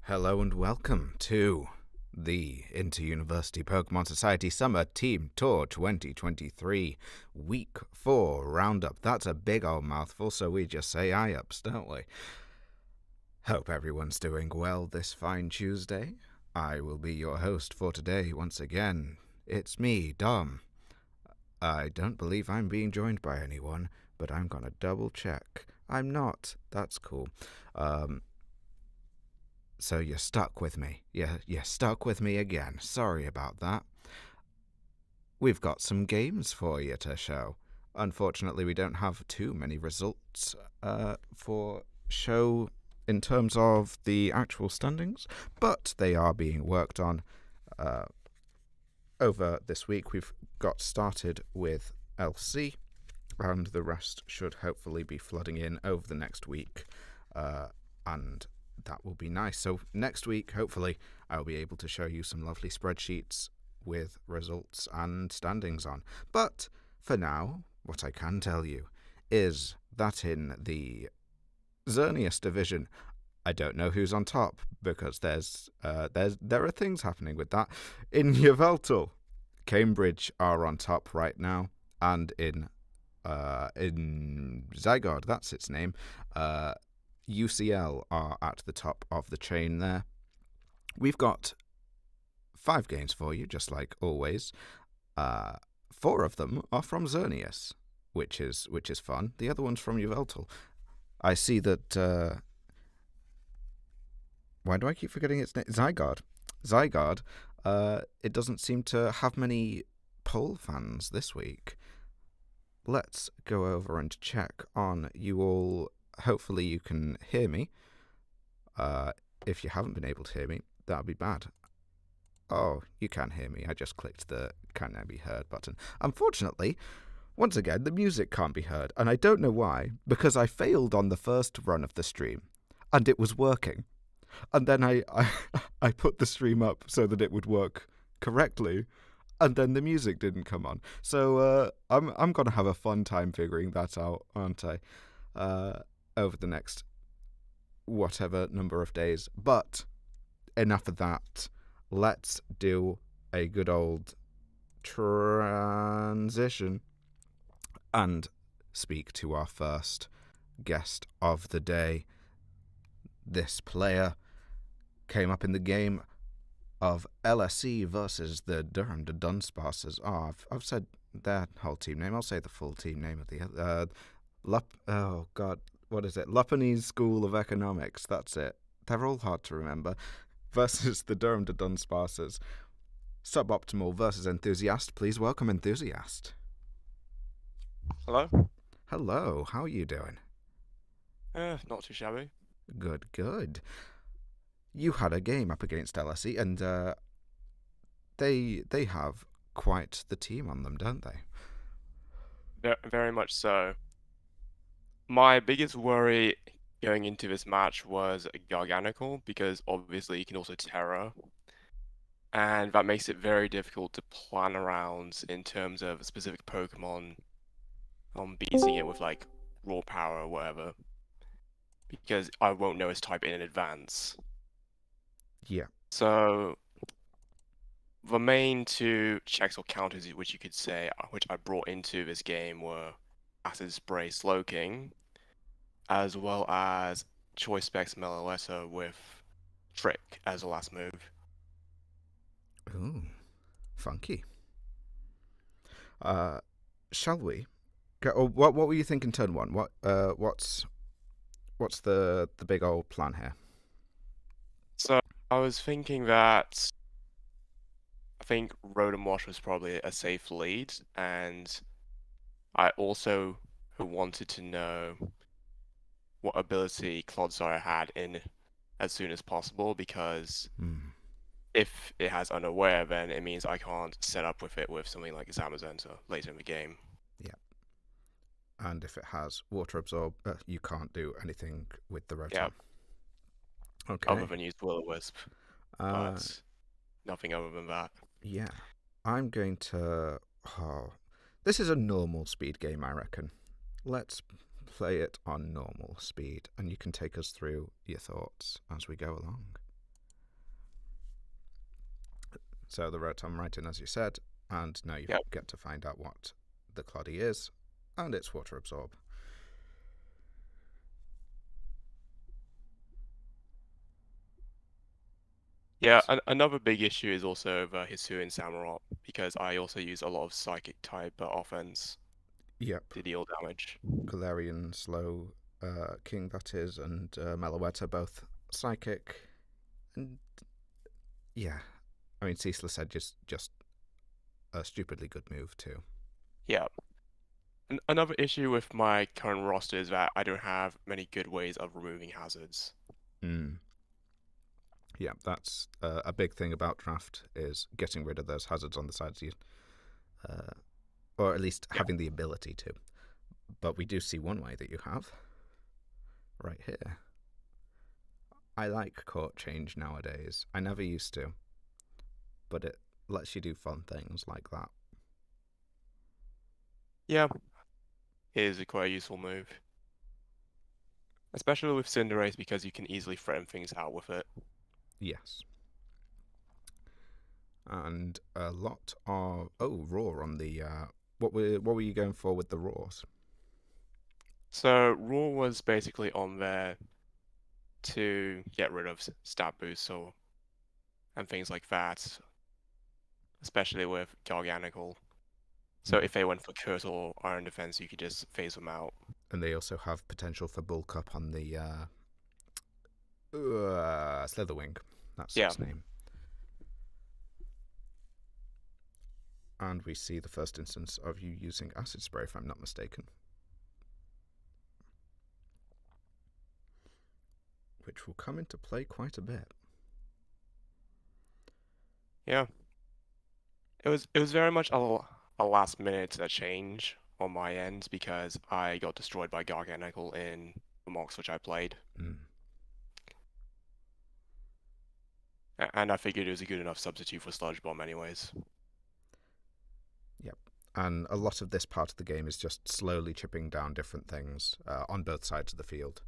Hello and welcome to the Inter-University Pokemon Society Summer Team Tour 2023 Week 4 Roundup. That's a big old mouthful, so we just say IUPs, don't we? Hope everyone's doing well this fine Tuesday. I will be your host for today once again. It's me, Dom. I don't believe I'm being joined by anyone, but I'm gonna double check. I'm not. That's cool. So you're stuck with me. You're stuck with me again. Sorry about that. We've got some games for you to show. Unfortunately, we don't have too many results for show in terms of the actual standings, but they are being worked on over this week. We've got started with LC, and the rest should hopefully be flooding in over the next week, and that will be nice. So next week, hopefully, I'll be able to show you some lovely spreadsheets with results and standings on. But for now, what I can tell you is that in the Xerneas division, I don't know who's on top because there are things happening with that. In Yveltal, Cambridge are on top right now, and in Zygarde, that's its name, UCL are at the top of the chain there. We've got 5 games for you, just like always. 4 of them are from Xerneas, which is fun. The other one's from Yveltal. I see that. Why do I keep forgetting its name? Zygarde. Zygarde. It doesn't seem to have many poll fans this week. Let's go over and check on you all. Hopefully you can hear me. If you haven't been able to hear me, that would be bad. Oh, you can hear me. I just clicked the Can Now Be Heard button. Unfortunately, once again, the music can't be heard, and I don't know why, because I failed on the first run of the stream, and it was working. And then I put the stream up so that it would work correctly, and then the music didn't come on. So I'm gonna have a fun time figuring that out, aren't I? Over the next whatever number of days. But enough of that. Let's do a good old transition and speak to our first guest of the day. This player came up in the game of LSE versus the Durham de Dunsparces. Oh, I've said their whole team name. I'll say the full team name of the oh god, what is it? Lupanese School of Economics. That's it. They're all hard to remember. Versus the Durham de Dunsparces. Suboptimal versus Enthusiast. Please welcome Enthusiast. Hello? Hello. How are you doing? Not too shabby. Good. You had a game up against LSE, and they have quite the team on them, don't they? Very much so. My biggest worry going into this match was Garganical, because obviously you can also Terra, and that makes it very difficult to plan around in terms of a specific Pokemon beating it with like raw power or whatever, because I won't know its type in advance. Yeah. So the main 2 checks or counters, which you could say, which I brought into this game were Acid Spray Slowking, as well as Choice Specs Meloetta with Trick as the last move. Ooh, funky. Shall we? What were you thinking turn 1? What's the big old plan here? So I was thinking that I think Rotom Wash was probably a safe lead, and I also wanted to know what ability Clodsire had in as soon as possible, because if it has Unaware, then it means I can't set up with it with something like Zamazenta later in the game. Yeah. And if it has Water Absorb, you can't do anything with the Rotom. Yeah. Okay. Other than use Will-O-Wisp, but nothing other than that. Yeah. I'm going to... Oh, this is a normal speed game, I reckon. Let's play it on normal speed, and you can take us through your thoughts as we go along. So the Rotom right in, as you said, and now you Yep. get to find out what the Cloddy is, and it's Water Absorb. Yeah, another big issue is also over Hisu and Samurott, because I also use a lot of Psychic type offense Yep, to deal damage. Galarian, Slow, King that is, and Meloetta both Psychic, and yeah, I mean Ceaseless Edge is just a stupidly good move too. Yeah. Another issue with my current roster is that I don't have many good ways of removing hazards. Mm. Yeah, that's a big thing about draft is getting rid of those hazards on the sides, uh, or at least Yeah. having the ability to. But we do see one way that you have right here. I like court change nowadays. I never used to, but it lets you do fun things like that. Yeah, it is a quite useful move. Especially with Cinderace because you can easily threaten things out with it. Yes. And a lot of roar on the what were you going for with the roars? So Raw was basically on there to get rid of stat boosts and things like that, especially with Garganical. So if they went for Curse or Iron Defense, you could just phase them out. And they also have potential for bulk up on the Slitherwing. That's Yeah. its name. And we see the first instance of you using Acid Spray, if I'm not mistaken. Which will come into play quite a bit. Yeah. It was very much a last minute change on my end because I got destroyed by Garganical in the mocks which I played. Mm. And I figured it was a good enough substitute for Sludge Bomb anyways. Yep. And a lot of this part of the game is just slowly chipping down different things on both sides of the field.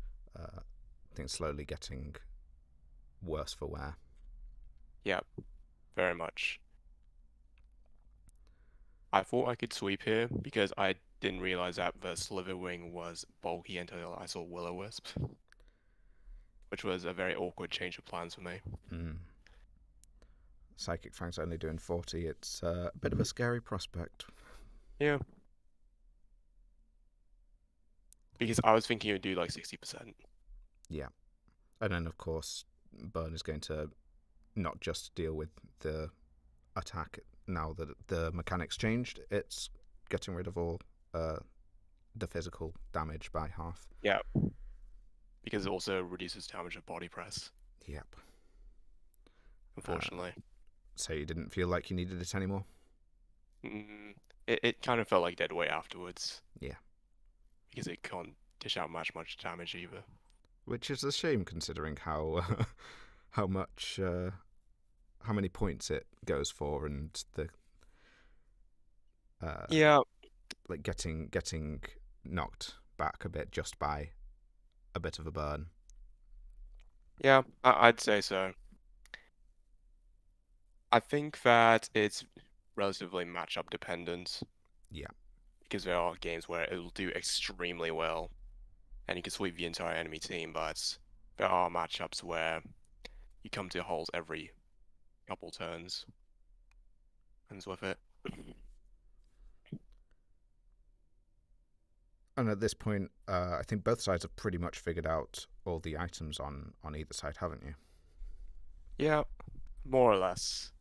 Things slowly getting worse for wear. Yep, very much. I thought I could sweep here because I didn't realize that the Slitherwing was bulky until I saw Will-O-Wisp, which was a very awkward change of plans for me. Mm. Psychic Fang's only doing 40. It's a bit of a scary prospect. Yeah. Because I was thinking it would do like 60%. Yeah. And then, of course, Burn is going to not just deal with the attack now that the mechanics changed, it's getting rid of all the physical damage by half. Yeah. Because it also reduces damage of body press, Yep. unfortunately. So you didn't feel like you needed it anymore? It kind of felt like dead weight afterwards. Yeah. Because it can't dish out much damage either. Which is a shame considering how how much how many points it goes for and the Yeah. like getting knocked back a bit just by a bit of a burn. Yeah, I'd say so. I think that it's relatively matchup dependent. Yeah. Because there are games where it will do extremely well and you can sweep the entire enemy team, but there are matchups where you come to holes every couple turns. And with it. And at this point, I think both sides have pretty much figured out all the items on either side, haven't you? Yeah, more or less.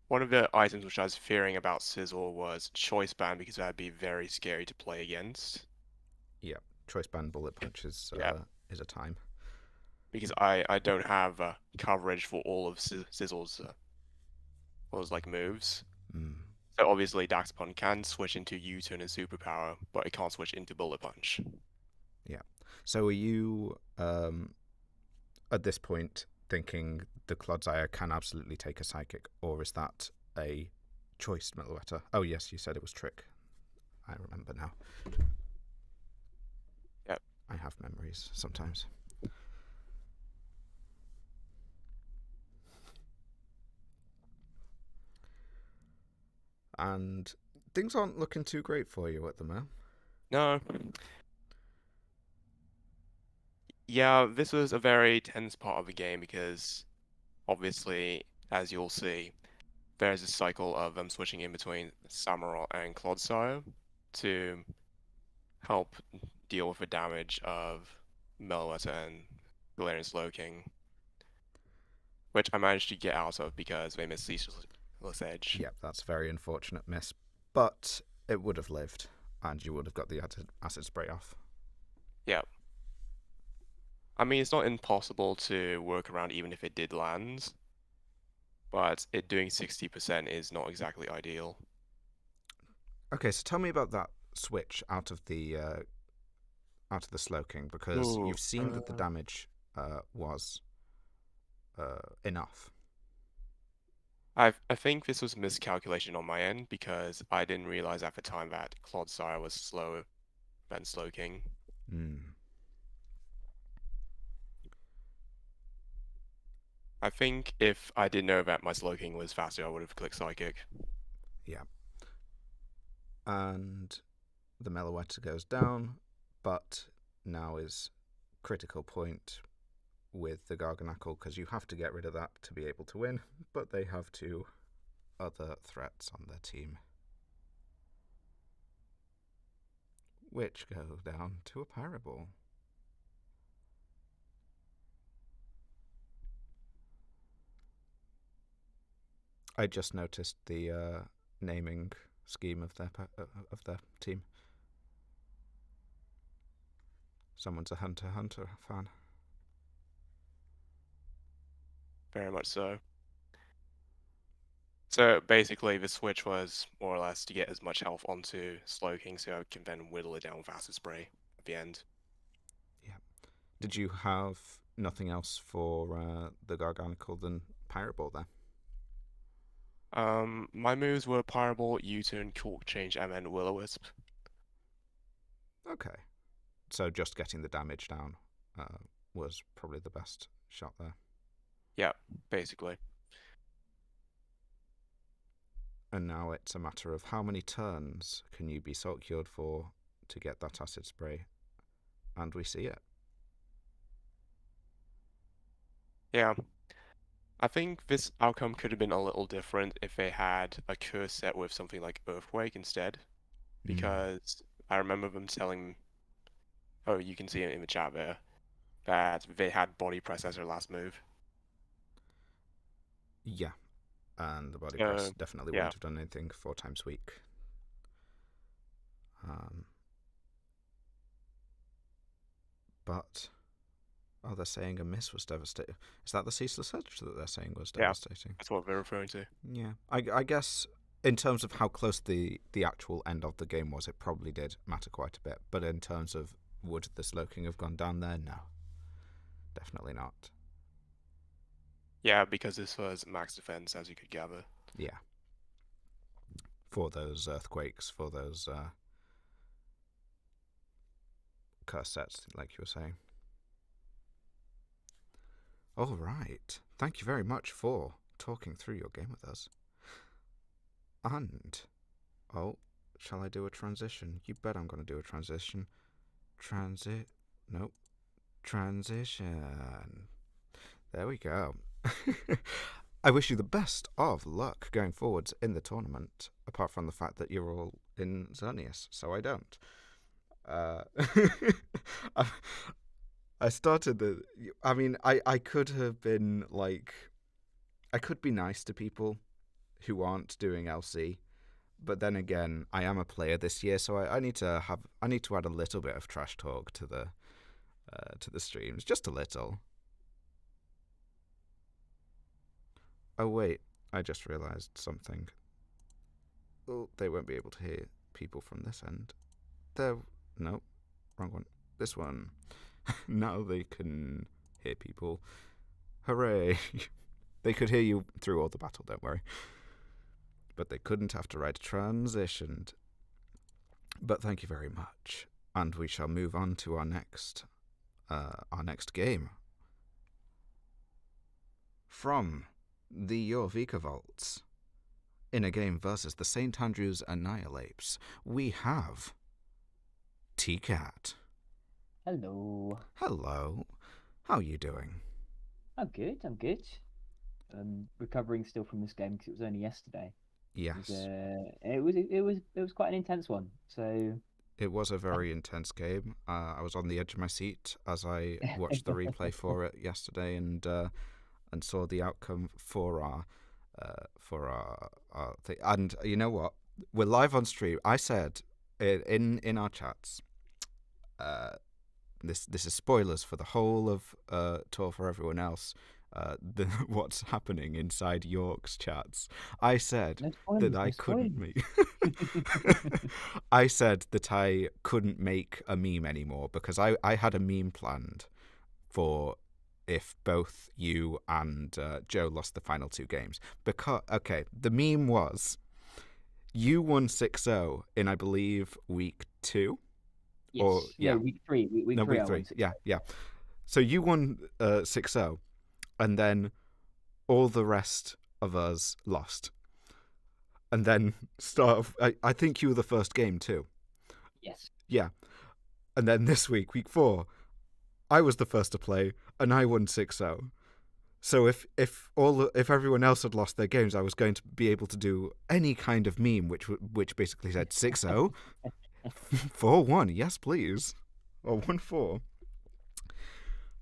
One of the items which I was fearing about Sizzle was Choice Band because that'd be very scary to play against. Yeah, Choice Band Bullet Punch is a time. Because I don't have coverage for all of Sizzle's all his like moves. Mm. So obviously Daxpon can switch into U-turn and Superpower, but it can't switch into Bullet Punch. Yeah. So are you at this point thinking the Clodsire can absolutely take a Psychic, or is that a choice Meloetta? Oh yes, you said it was Trick. I remember now. Yep. I have memories sometimes. and things aren't looking too great for you at the moment. No. Yeah, this was a very tense part of the game because obviously, as you'll see, there's a cycle of them switching in between Samurott and Clodsire to help deal with the damage of Meloetta and Galarian Slowking, which I managed to get out of because they missed Ceaseless Edge. Yep, that's a very unfortunate miss, but it would have lived, and you would have got the acid spray off. Yeah. I mean, it's not impossible to work around even if it did land, but it doing 60% is not exactly ideal. Okay, so tell me about that switch out of the Slowking, because Ooh, you've seen that the damage was enough. I think this was miscalculation on my end because I didn't realize at the time that Clodsire was slower than Slowking. Mm. I think if I did know that my Slowking was faster, I would have clicked Psychic. Yeah. And the Meloetta goes down, but now is critical point with the Garganackle, because you have to get rid of that to be able to win, but they have two other threats on their team, which go down to a Pyro Ball. I just noticed the naming scheme of their team. Someone's a Hunter fan. Very much so. So basically, the switch was more or less to get as much health onto Slowking so I can then whittle it down with Acid Spray at the end. Yeah. Did you have nothing else for the Garganical than Pyro Ball there? My moves were Pyro Ball, U-turn, Cork Change, and then Will-O-Wisp. Okay. So just getting the damage down was probably the best shot there. Yeah, basically. And now it's a matter of how many turns can you be Salt Cured for to get that Acid Spray. And we see it. Yeah. I think this outcome could have been a little different if they had a curse set with something like Earthquake instead. Because I remember them telling, oh, you can see it in the chat there, that they had Body Press as their last move. Yeah. And the Body Press So, definitely yeah. wouldn't have done anything 4 times weak. But they're saying a miss was devastating. Is that the Ceaseless Edge that they're saying was Yeah, devastating? that's what they're referring to. Yeah. I guess in terms of how close the actual end of the game was, it probably did matter quite a bit. But in terms of would the Slowking have gone down there? No. Definitely not. Yeah, because this was max defense, as you could gather. Yeah. For those earthquakes, for those curse sets, like you were saying. All right. Thank you very much for talking through your game with us. And, shall I do a transition? You bet I'm going to do a transition. Nope. Transition. There we go. I wish you the best of luck going forwards in the tournament, apart from the fact that you're all in Xerneas, so I don't. I started the. I mean, I could have been like. I could be nice to people who aren't doing LC, but then again, I am a player this year, so I need to add a little bit of trash talk to the streams, just a little. Oh wait, I just realised something. Oh, they won't be able to hear people from this end. No, wrong one. This one. Now they can hear people. Hooray! They could hear you through all the battle, don't worry. But they couldn't after I'd transitioned. But thank you very much. And we shall move on to our next game. From the Jorvika Vaults, in a game versus the St. Andrews Annihilates, we have T-Cat. Hello. Hello. How are you doing? I'm good. I'm good. Recovering still from this game because it was only yesterday. Yes, It was quite an intense one. So it was a very intense game. I was on the edge of my seat as I watched the replay for it yesterday and saw the outcome for our thing. And you know what? We're live on stream. I said in our chats. This is spoilers for the whole of tour for everyone else. What's happening inside York's chats? I said no that spoilers. I No couldn't spoilers. make. I said that I couldn't make a meme anymore because I had a meme planned for if both you and Joe lost the final two games. Because okay, the meme was you won 6-0 in I believe week 2 or Yes. No. yeah, Week three. Week no, three. week I won 3. 6. Yeah, yeah. So you won 6-0, and then all the rest of us lost. And then I think you were the first game too. Yes. Yeah. And then this week, week 4, I was the first to play, and I won 6-0. So if everyone else had lost their games, I was going to be able to do any kind of meme which basically said 6-0, 4-1, yes please, or 1-4.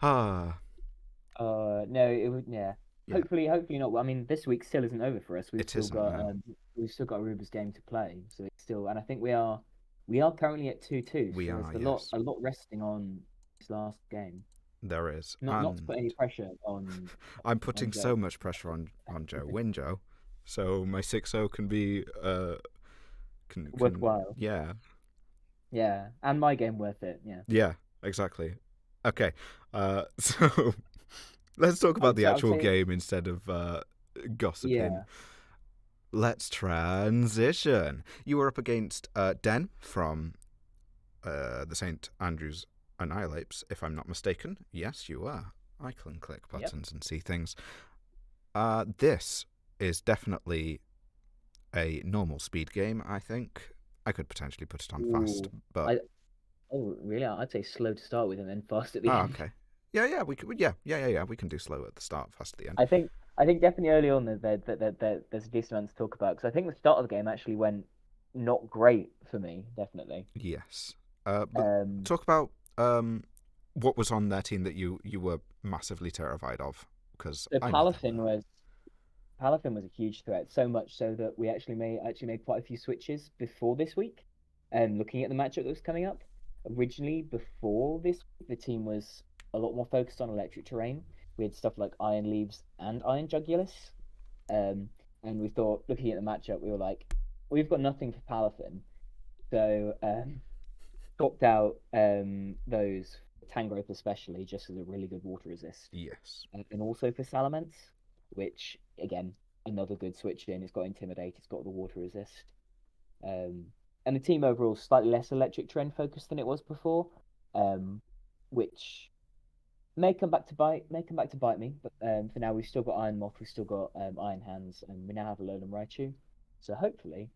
Ah, No. It would. Yeah. yeah. Hopefully not. I mean, this week still isn't over for us. It isn't, no. We've still got Aruba's game to play. So it's still, and I think we are currently at 2-2. We So there's are, yes. a lot resting on this last game. There is. Not to put any And pressure on I'm putting Joe. so much pressure on Joe. Win Joe. So my 6-0 can be can Worthwhile. yeah. Yeah, and my game worth it. Yeah. Yeah, exactly. Okay. So let's talk about the I would actual say, game instead of gossiping. yeah. Let's transition. You were up against Den from the St. Andrews Annihilates, if I'm not mistaken. Yes, you were. I can click Yep. buttons and see things. This is definitely a normal speed game, I think. I could potentially put it on fast, Ooh. but... I really? I'd say slow to start with and then fast at the Oh, end. okay. Yeah, we could, yeah. We can do slow at the start, fast at the end. I think definitely early on there's a decent amount to talk about because I think the start of the game actually went not great for me. Definitely. Yes. But Um. talk about what was on their team that you were massively terrified of, because So I know they were. Palafin was a huge threat, so much so that we actually made quite a few switches before this week. Looking at the matchup that was coming up, originally before this week, the team was a lot more focused on electric terrain. We had stuff like Iron Leaves and Iron Jugulus. And we thought, looking at the matchup, we were like, we've got nothing for Palafin. So swapped out those Tangrowth especially just as a really good water resist Yes. and also for Salamence, which again another good switch in. It's got Intimidate, it's got the water resist, and the team overall slightly less electric trend focused than it was before, which may come back to bite me. But for now, we've still got Iron Moth, we've still got Iron Hands, and we now have Alolan Raichu. So hopefully,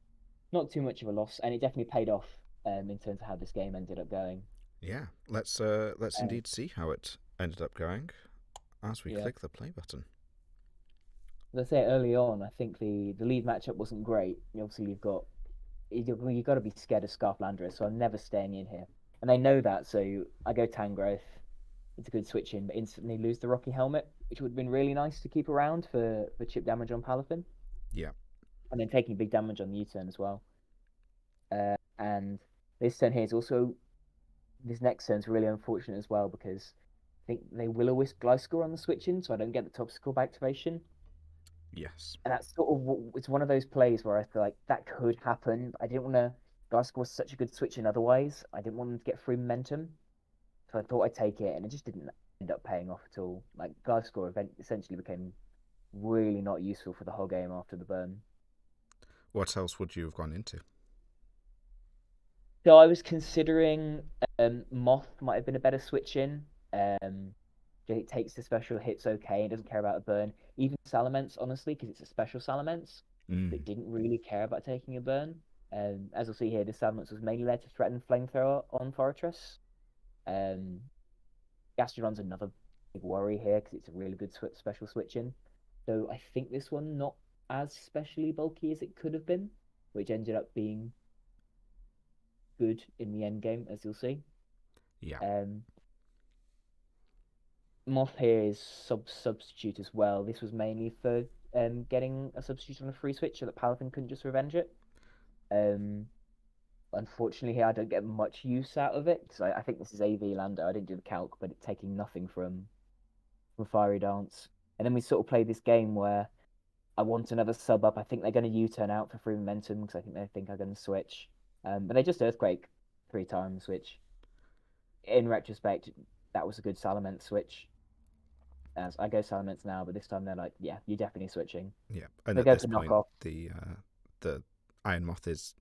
not too much of a loss, and it definitely paid off in terms of how this game ended up going. Yeah. Let's Uh, indeed see how it ended up going as we yeah. click the play button. As I say early on, I think the lead matchup wasn't great. Obviously, you got to be scared of Scarflandra, so I'm never staying in here. And they know that, so I go Tangrowth. It's a good switch in, but instantly lose the Rocky Helmet, which would have been really nice to keep around for chip damage on Palafin. Yeah. And then taking big damage on the U-turn as well. And this turn here is also this next turn's really unfortunate as well because I think they Will-O-Wisp Gliscor on the switch in, so I don't get the top skill by activation. Yes. And that's sort of it's one of those plays where I feel like that could happen. I didn't want to. Glasgow was such a good switch in otherwise. I didn't want them to get free momentum, so I thought I'd take it, and it just didn't end up paying off at all. Like Glasgow essentially became really not useful for the whole game after the burn. What else would you have gone into? So I was considering Moth might have been a better switch in. It takes the special hits okay. It doesn't care about a burn. Even Salamence, honestly, because it's a special Salamence. that didn't really care about taking a burn. As you'll see here, this Salamence was mainly there to threaten Flamethrower on Fortress. Gastrodon's another big worry here because it's a really good special switch-in. So I think this one not as specially bulky as it could have been, which ended up being good in the end game, as you'll see. Yeah. Moth here is substitute as well. This was mainly for getting a substitute on a free switch so that Paladin couldn't just revenge it. Unfortunately, here I don't get much use out of it because I think this is AV Lando. I didn't do the calc, but it's taking nothing from Fiery Dance. And then we sort of play this game where I want another sub up. I think they're going to U-turn out for free momentum because I think they think I'm going to switch. But they just Earthquake 3 times, which in retrospect, that was a good Salamence switch. As I go Salamence now, but this time they're like, yeah, you're definitely switching. Yeah, and they at go this for point, knockoff. The Iron Moth is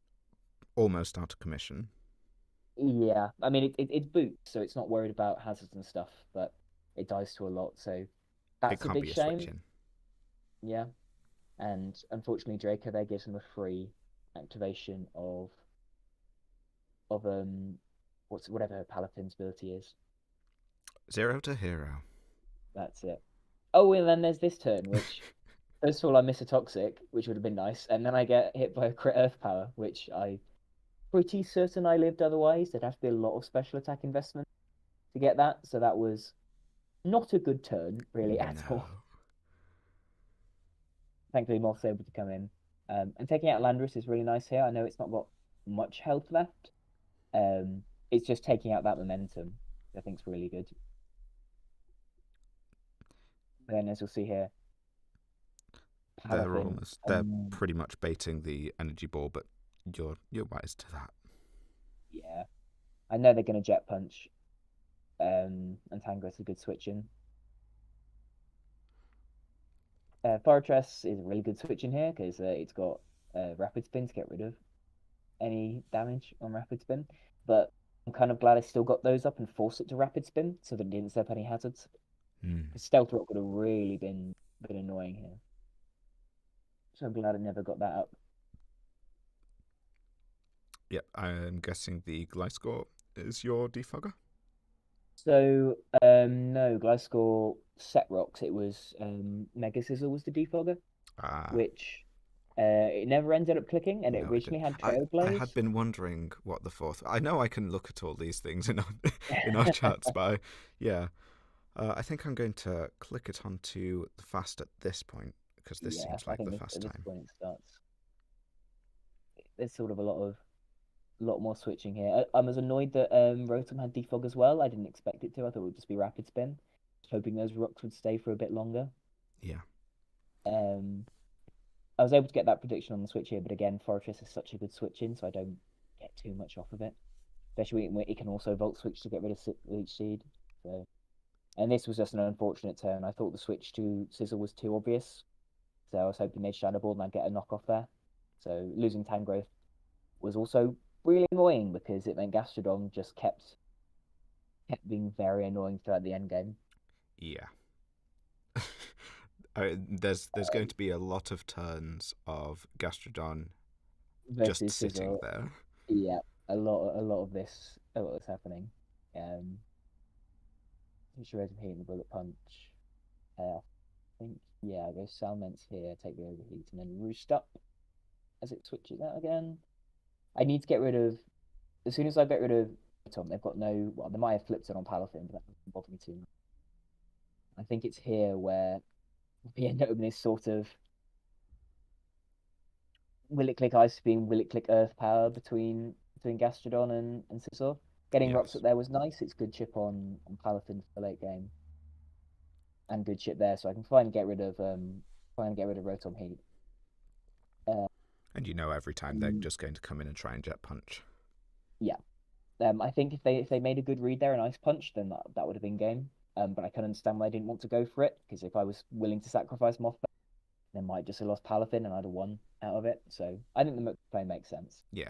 almost out of commission. Yeah, I mean it boots, so it's not worried about hazards and stuff, but it dies to a lot, so that's a big shame. Switch-in. Yeah, and unfortunately Draco there gives him a free activation of whatever Paladin's ability is. 0 to hero. That's it. Oh, and then there's this turn, which first of all I miss a Toxic, which would have been nice, and then I get hit by a crit Earth Power, which I pretty certain I lived otherwise. There'd have to be a lot of special attack investment to get that, so that was not a good turn really at all. Thankfully, Moth's able to come in. And taking out Landorus is really nice here. I know it's not got much health left. It's just taking out that momentum, I think is really good. Then, as you'll see here, they're pretty much baiting the energy ball, but you're wise to that. Yeah, I know they're going to Jet Punch. And Tangrowth's a good switch in. Fortress is a really good switch in here because it's got Rapid Spin to get rid of any damage on Rapid Spin. But I'm kind of glad I still got those up and forced it to Rapid Spin so that it didn't step any hazards. Stealth Rock would have really been annoying here. So I'm glad I never got that up. Yep, I'm guessing the Gliscor is your defogger? So, no, Gliscor set rocks. It was Mega Sizzle was the defogger, which it never ended up clicking, and it originally had Trailblaze. I had been wondering what the fourth... I know I can look at all these things in our chats, but I think I'm going to click it onto the fast at this point, because this seems like the fast time. At this point it starts. There's sort of a lot more switching here. I was annoyed that Rotom had defog as well. I didn't expect it to. I thought it would just be Rapid Spin. Hoping those rocks would stay for a bit longer. Yeah. I was able to get that prediction on the switch here, but again, Fortress is such a good switch in, so I don't get too much off of it. Especially when it can also Volt Switch to get rid of Leech Seed. So, and this was just an unfortunate turn. I thought the switch to Sizzle was too obvious. So I was hoping they'd Shadow Ball and I'd get a knockoff there. So losing Tangrowth was also really annoying because it meant Gastrodon just kept being very annoying throughout the end game. Yeah. There's going to be a lot of turns of Gastrodon just sitting there. Yeah, a lot of this happening. Sure, hitting the Bullet Punch. I think I go Salments here, take the Overheat, and then Roost up as it switches out again. I need to get rid of as soon as I get rid of Tom. They've got no. Well, they might have flipped it on Palafin, but that doesn't bother me too much. I think it's here where we end up with this sort of will it click Ice Beam, will it click Earth Power between Gastrodon and Scizor. Getting rocks up there was nice. It's good chip on Palafin for the late game, and good chip there, so I can finally get rid of Rotom Heat. And every time they're just going to come in and try and Jet Punch. Yeah. I think if they made a good read there and Ice Punch, then that would have been game. But I can understand why I didn't want to go for it, because if I was willing to sacrifice Moth, they might just have lost Palafin and I'd have won out of it. So I think the play makes sense. Yeah.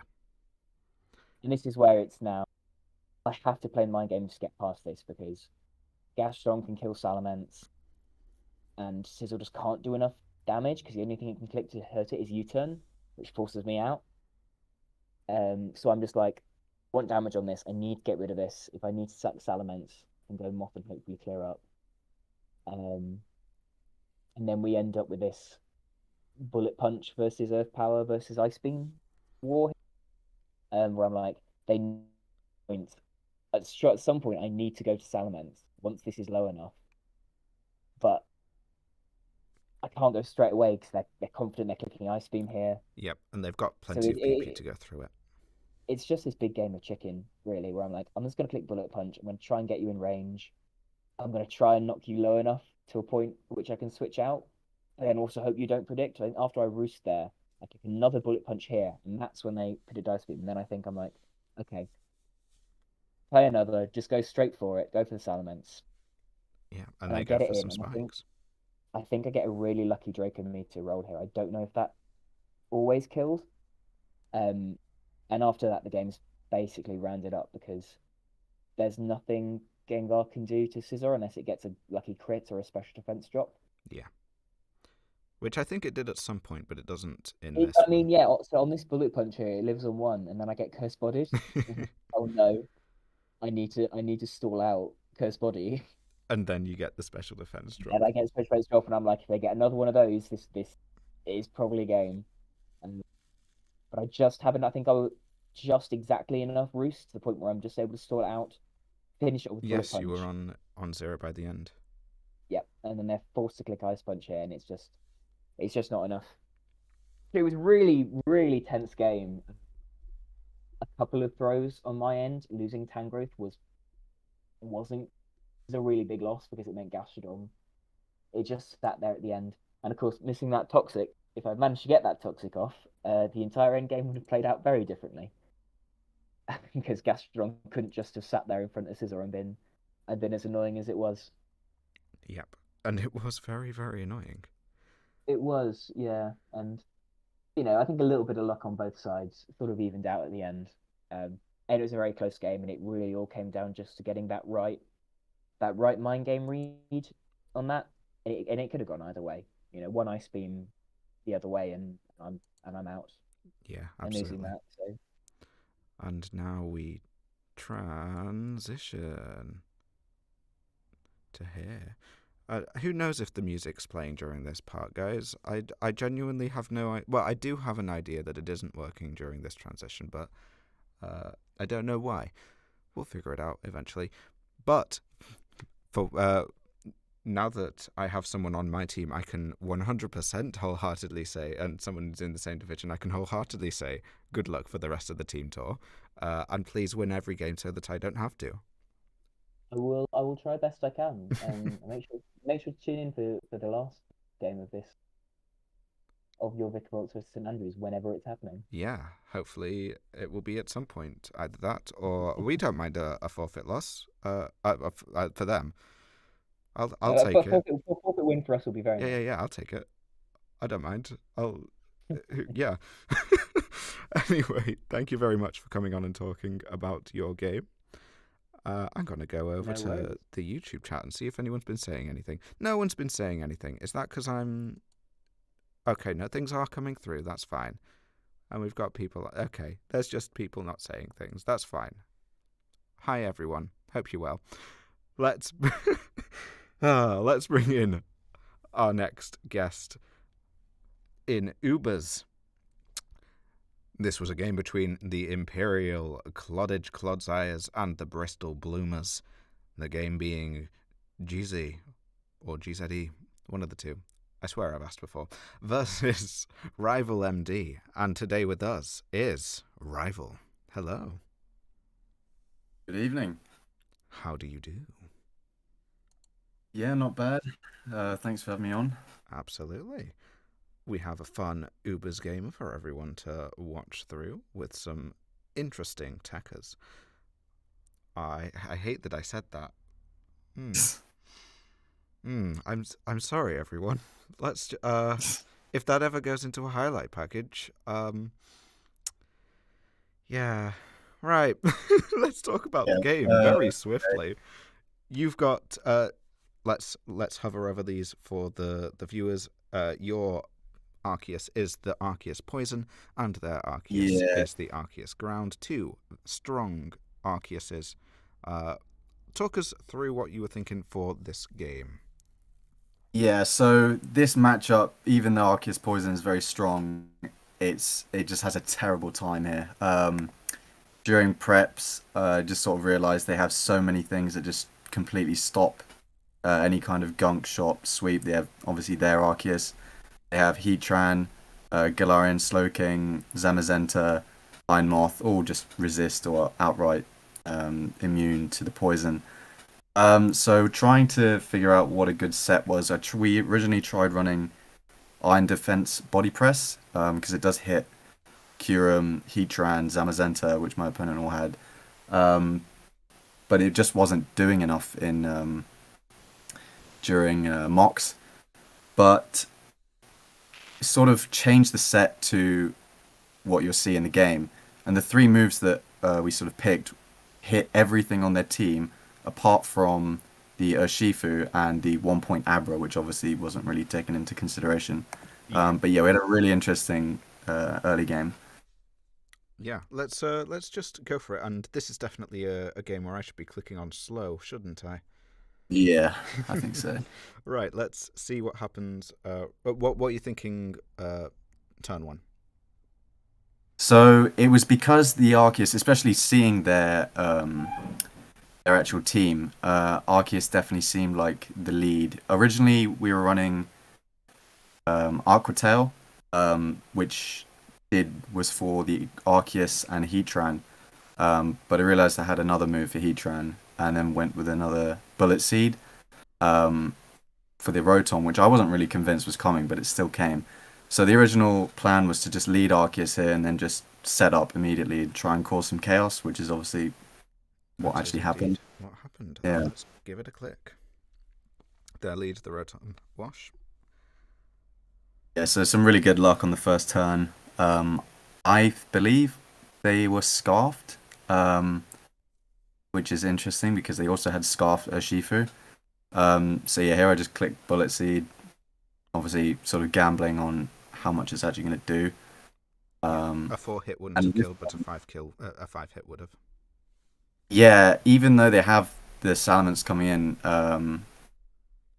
And this is where it's now, I have to play mind game to get past this, because Gastron can kill Salamence, and Sizzle just can't do enough damage because the only thing you can click to hurt it is U-turn, which forces me out. So I'm just like, I want damage on this. I need to get rid of this. If I need to sack Salamence and go Moth and hopefully clear up. And then we end up with this Bullet Punch versus Earth Power versus Ice Beam war. Where I'm like, at some point I need to go to Salamence once this is low enough. But I can't go straight away because they're confident they're clicking Ice Beam here. Yep, and they've got plenty of PP to go through it. It's just this big game of chicken, really, where I'm like, I'm just going to click Bullet Punch. I'm going to try and get you in range. I'm going to try and knock you low enough to a point which I can switch out. And then also hope you don't predict. And after I roost there, I click another Bullet Punch here. And that's when they put a Dice Beam. And then I think I'm like, okay, play another. Just go straight for it. Go for the Salamence. Yeah, and they go for some spikes. I think I get a really lucky Draco Meteor roll here. I don't know if that always kills. And after that, the game's basically rounded up because there's nothing Gengar can do to Scizor unless it gets a lucky crit or a special defense drop. Yeah. Which I think it did at some point, but it doesn't in this. I mean, yeah. So on this Bullet Punch here, it lives on 1, and then I get Curse Bodied. Oh no, I need to stall out Curse Body. And then you get the special defense drop. And I get special defense drop, and I'm like, if they get another one of those, this is probably a game. But I just haven't. I think I was just exactly enough roost to the point where I'm just able to stall it out, finish it with Yes, Bullet Punch. You were on 0 by the end. Yep, and then they're forced to click Ice Punch here, and it's just not enough. It was really, really tense game. A couple of throws on my end, losing Tangrowth was a really big loss because it meant Gastrodon. It just sat there at the end, and of course, missing that Toxic. If I'd managed to get that Toxic off, the entire end game would have played out very differently. Because Gastrodon couldn't just have sat there in front of Scizor and been as annoying as it was. Yep, and it was very, very annoying. It was, yeah, and I think a little bit of luck on both sides sort of evened out at the end. And it was a very close game, and it really all came down just to getting that right mind game read on that, and it could have gone either way. One Ice Beam the other way, and I'm out. Yeah, absolutely. And losing that, so. And now we transition to here. Who knows if the music's playing during this part, guys? I genuinely have no idea. Well, I do have an idea that it isn't working during this transition, but I don't know why. We'll figure it out eventually. But for now that I have someone on my team, I can 100% wholeheartedly say, and someone who's in the same division, I can wholeheartedly say, good luck for the rest of the team tour, and please win every game so that I don't have to. I will try best I can, and make sure to tune in for the last game of your Victorbox versus St Andrews whenever it's happening. Yeah, hopefully it will be at some point, either that or we don't mind a forfeit loss for them. I'll take it. Forfeit win for us will be very nice. Yeah, I'll take it. I don't mind. Yeah. Anyway, thank you very much for coming on and talking about your game. I'm going to go over to the YouTube chat and see if anyone's been saying anything. No one's been saying anything. Is that because I'm... Okay, no, things are coming through. That's fine. And we've got people... Okay, there's just people not saying things. That's fine. Hi, everyone. Hope you're well. Let's bring in our next guest in Ubers. This was a game between the Imperial Cloddage Clodsires and the Bristol Bloomers. The game being GZ or GZE, one of the two. I swear I've asked before. Versus Rival MD. And today with us is Rival. Hello. Good evening. How do you do? Yeah, not bad. Thanks for having me on. Absolutely. We have a fun Ubers game for everyone to watch through with some interesting techers. I hate that I said that. I'm sorry, everyone. Let's if that ever goes into a highlight package, yeah, right. Let's talk about the game very swiftly. You've got let's hover over these for the viewers. Your Arceus is the Arceus Poison, and their Arceus Yeah. is the Arceus Ground. Two strong Arceuses. Talk us through what you were thinking for this game. Yeah, so this matchup, even though Arceus Poison is very strong, it just has a terrible time here. During preps, just sort of realized they have so many things that just completely stop any kind of gunk shot sweep. They have obviously their Arceus. They have Heatran, Galarian, Slowking, Zamazenta, Iron Moth, all just resist or outright immune to the poison. So trying to figure out what a good set was, we originally tried running Iron Defense Body Press because it does hit Kyurem, Heatran, Zamazenta, which my opponent all had. But it just wasn't doing enough in during mocks. But sort of changed the set to what you'll see in the game. And the three moves that we sort of picked hit everything on their team apart from the Urshifu and the 1-point Abra, which obviously wasn't really taken into consideration. But yeah, we had a really interesting early game. Yeah, let's just go for it. And this is definitely a game where I should be clicking on slow, shouldn't I? Yeah, I think so. Right, let's see what happens. What are you thinking? Turn one. So it was because the Arceus, especially seeing their actual team, Arceus definitely seemed like the lead. Originally, we were running Aqua Tail, which was for the Arceus and Heatran. But I realized I had another move for Heatran, and then went with another Bullet Seed for the Rotom, which I wasn't really convinced was coming, but it still came. So the original plan was to just lead Arceus here and then just set up immediately and try and cause some chaos, which is obviously what That is actually happened. indeed what happened? Yeah. Let's give it a click. Their lead, the Rotom Wash. Yeah, so some really good luck on the first turn. I believe they were Scarfed, which is interesting because they also had Scarfed Urshifu. So yeah, here I just clicked Bullet Seed, obviously sort of gambling on how much it's actually going to do. A 4-hit wouldn't have killed, but a 5-hit would have. Yeah, even though they have the Salamence coming in,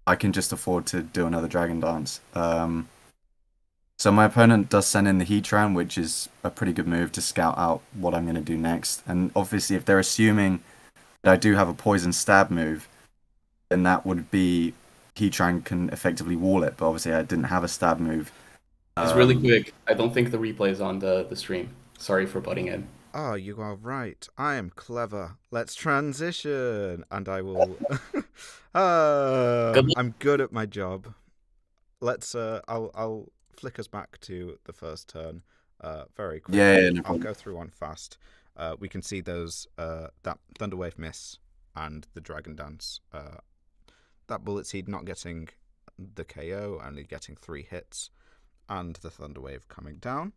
I can just afford to do another Dragon Dance. So my opponent does send in the Heatran, which is a pretty good move to scout out what I'm going to do next. And obviously, if they're assuming that I do have a Poison Stab move, then that would be Heatran can effectively wall it. But obviously, I didn't have a Stab move. Just really quick, I don't think the replay is on the stream. Sorry for butting in. Oh, you are right. I am clever. Let's transition, and I will. I'm good at my job. Let's. I'll flick us back to the first turn. Very quickly. Yeah, no I'll problem. go through one fast. We can see those that Thunderwave miss and the Dragon Dance. That Bullet Seed not getting the KO, only getting 3 hits, and the Thunderwave coming down.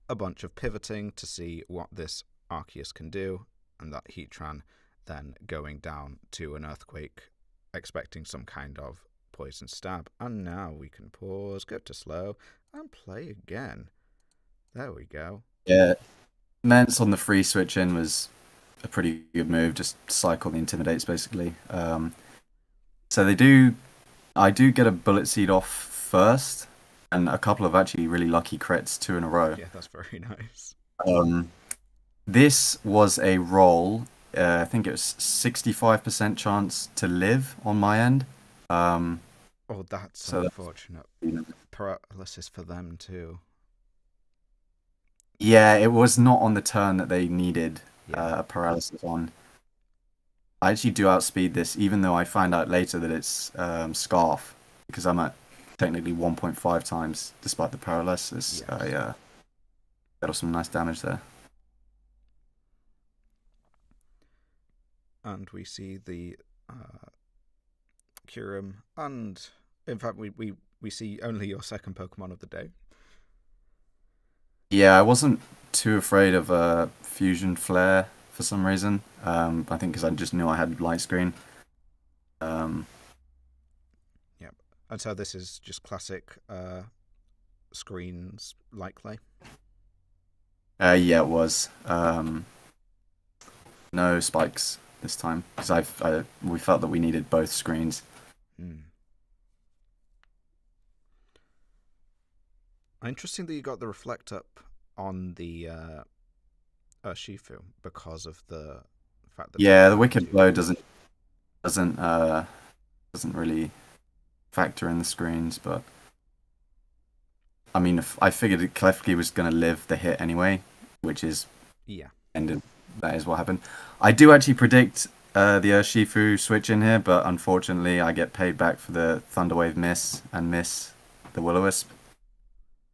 A bunch of pivoting to see what this Arceus can do, and that Heatran then going down to an Earthquake, expecting some kind of Poison Stab. And now we can pause, go to slow, and play again. There we go. Yeah, Mence on the free switch in was a pretty good move. Just cycle the Intimidates basically. So I do get a Bullet Seed off first, and a couple of actually really lucky crits, 2 in a row. Yeah, that's very nice. This was a roll. I think it was 65% chance to live on my end. Oh, that's So that's- unfortunate. Paralysis for them too. Yeah, it was not on the turn that they needed Yeah. a paralysis on. I actually do outspeed this, even though I find out later that it's Scarf, because I'm at technically 1.5 times despite the paralysis. Yes. I got off some nice damage there. And we see the Kyurem, and in fact we see only your second Pokemon of the day. Yeah, I wasn't too afraid of Fusion Flare for some reason. I think because I just knew I had Light Screen. And so this is just classic screens likely. Yeah, it was. No spikes this time because we felt that we needed both screens. Interesting that you got the reflect up on the Shifu because of the fact that the wicked blow doesn't really factor in the screens, but I mean, I figured Klefki was going to live the hit anyway, which is ended. That is what happened. I do actually predict the Urshifu switch in here, but unfortunately, I get paid back for the Thunderwave miss and miss the Will-O-Wisp.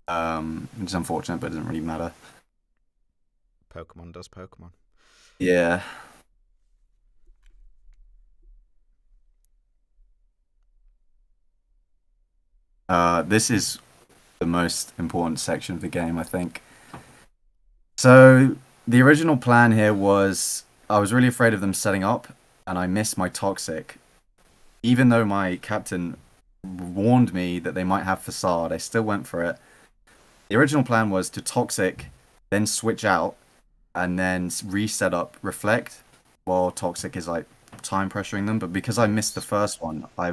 It's unfortunate, but it doesn't really matter. Pokemon does Pokemon. Yeah. This is the most important section of the game, I think. So the original plan here was I was really afraid of them setting up, and I missed my Toxic. Even though my captain warned me that they might have Facade, I still went for it. The original plan was to Toxic, then switch out, and then reset up Reflect, while Toxic is like time pressuring them. But because I missed the first one, I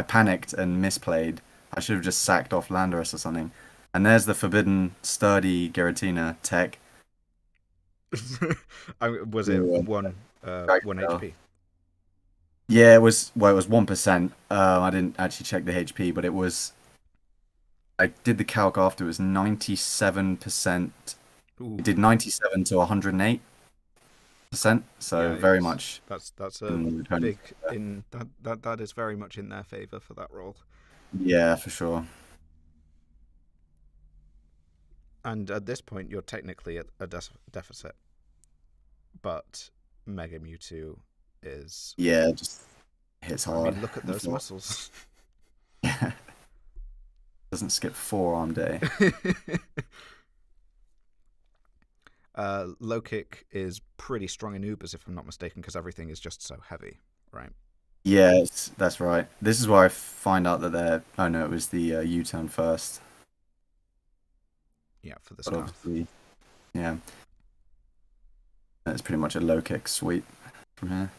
panicked and misplayed. I should have just sacked off Landorus or something. And there's the Forbidden Sturdy Giratina tech. Was it one HP? Yeah, it was 1%. I didn't actually check the HP, but it was. I did the calc after. It was 97%. It did 97 to 108%. So yeah, very much. That's a big in that is very much in their favor for that role. Yeah, for sure. And at this point, you're technically at a deficit, but Mega Mewtwo is just hits hard. I mean, look at those muscles. Yeah. Doesn't skip forearm day. Low kick is pretty strong in Ubers, if I'm not mistaken, because everything is just so heavy, right? Yeah, that's right. This is where I find out that they're. Oh no, it was the U-turn first. Yeah, for the start. Yeah. It's pretty much a low kick sweep from here.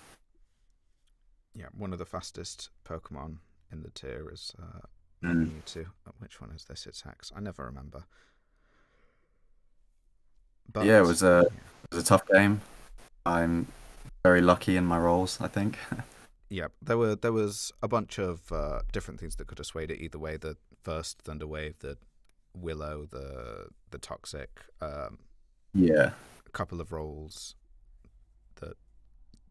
Yeah, one of the fastest Pokemon in the tier is Mewtwo. Which one is this? It's Hex. I never remember. But yeah, it was a tough game. I'm very lucky in my roles, I think. Yeah, there was a bunch of different things that could have swayed it either way. The first Thunder Wave, the Willow, the Toxic. Yeah. A couple of rolls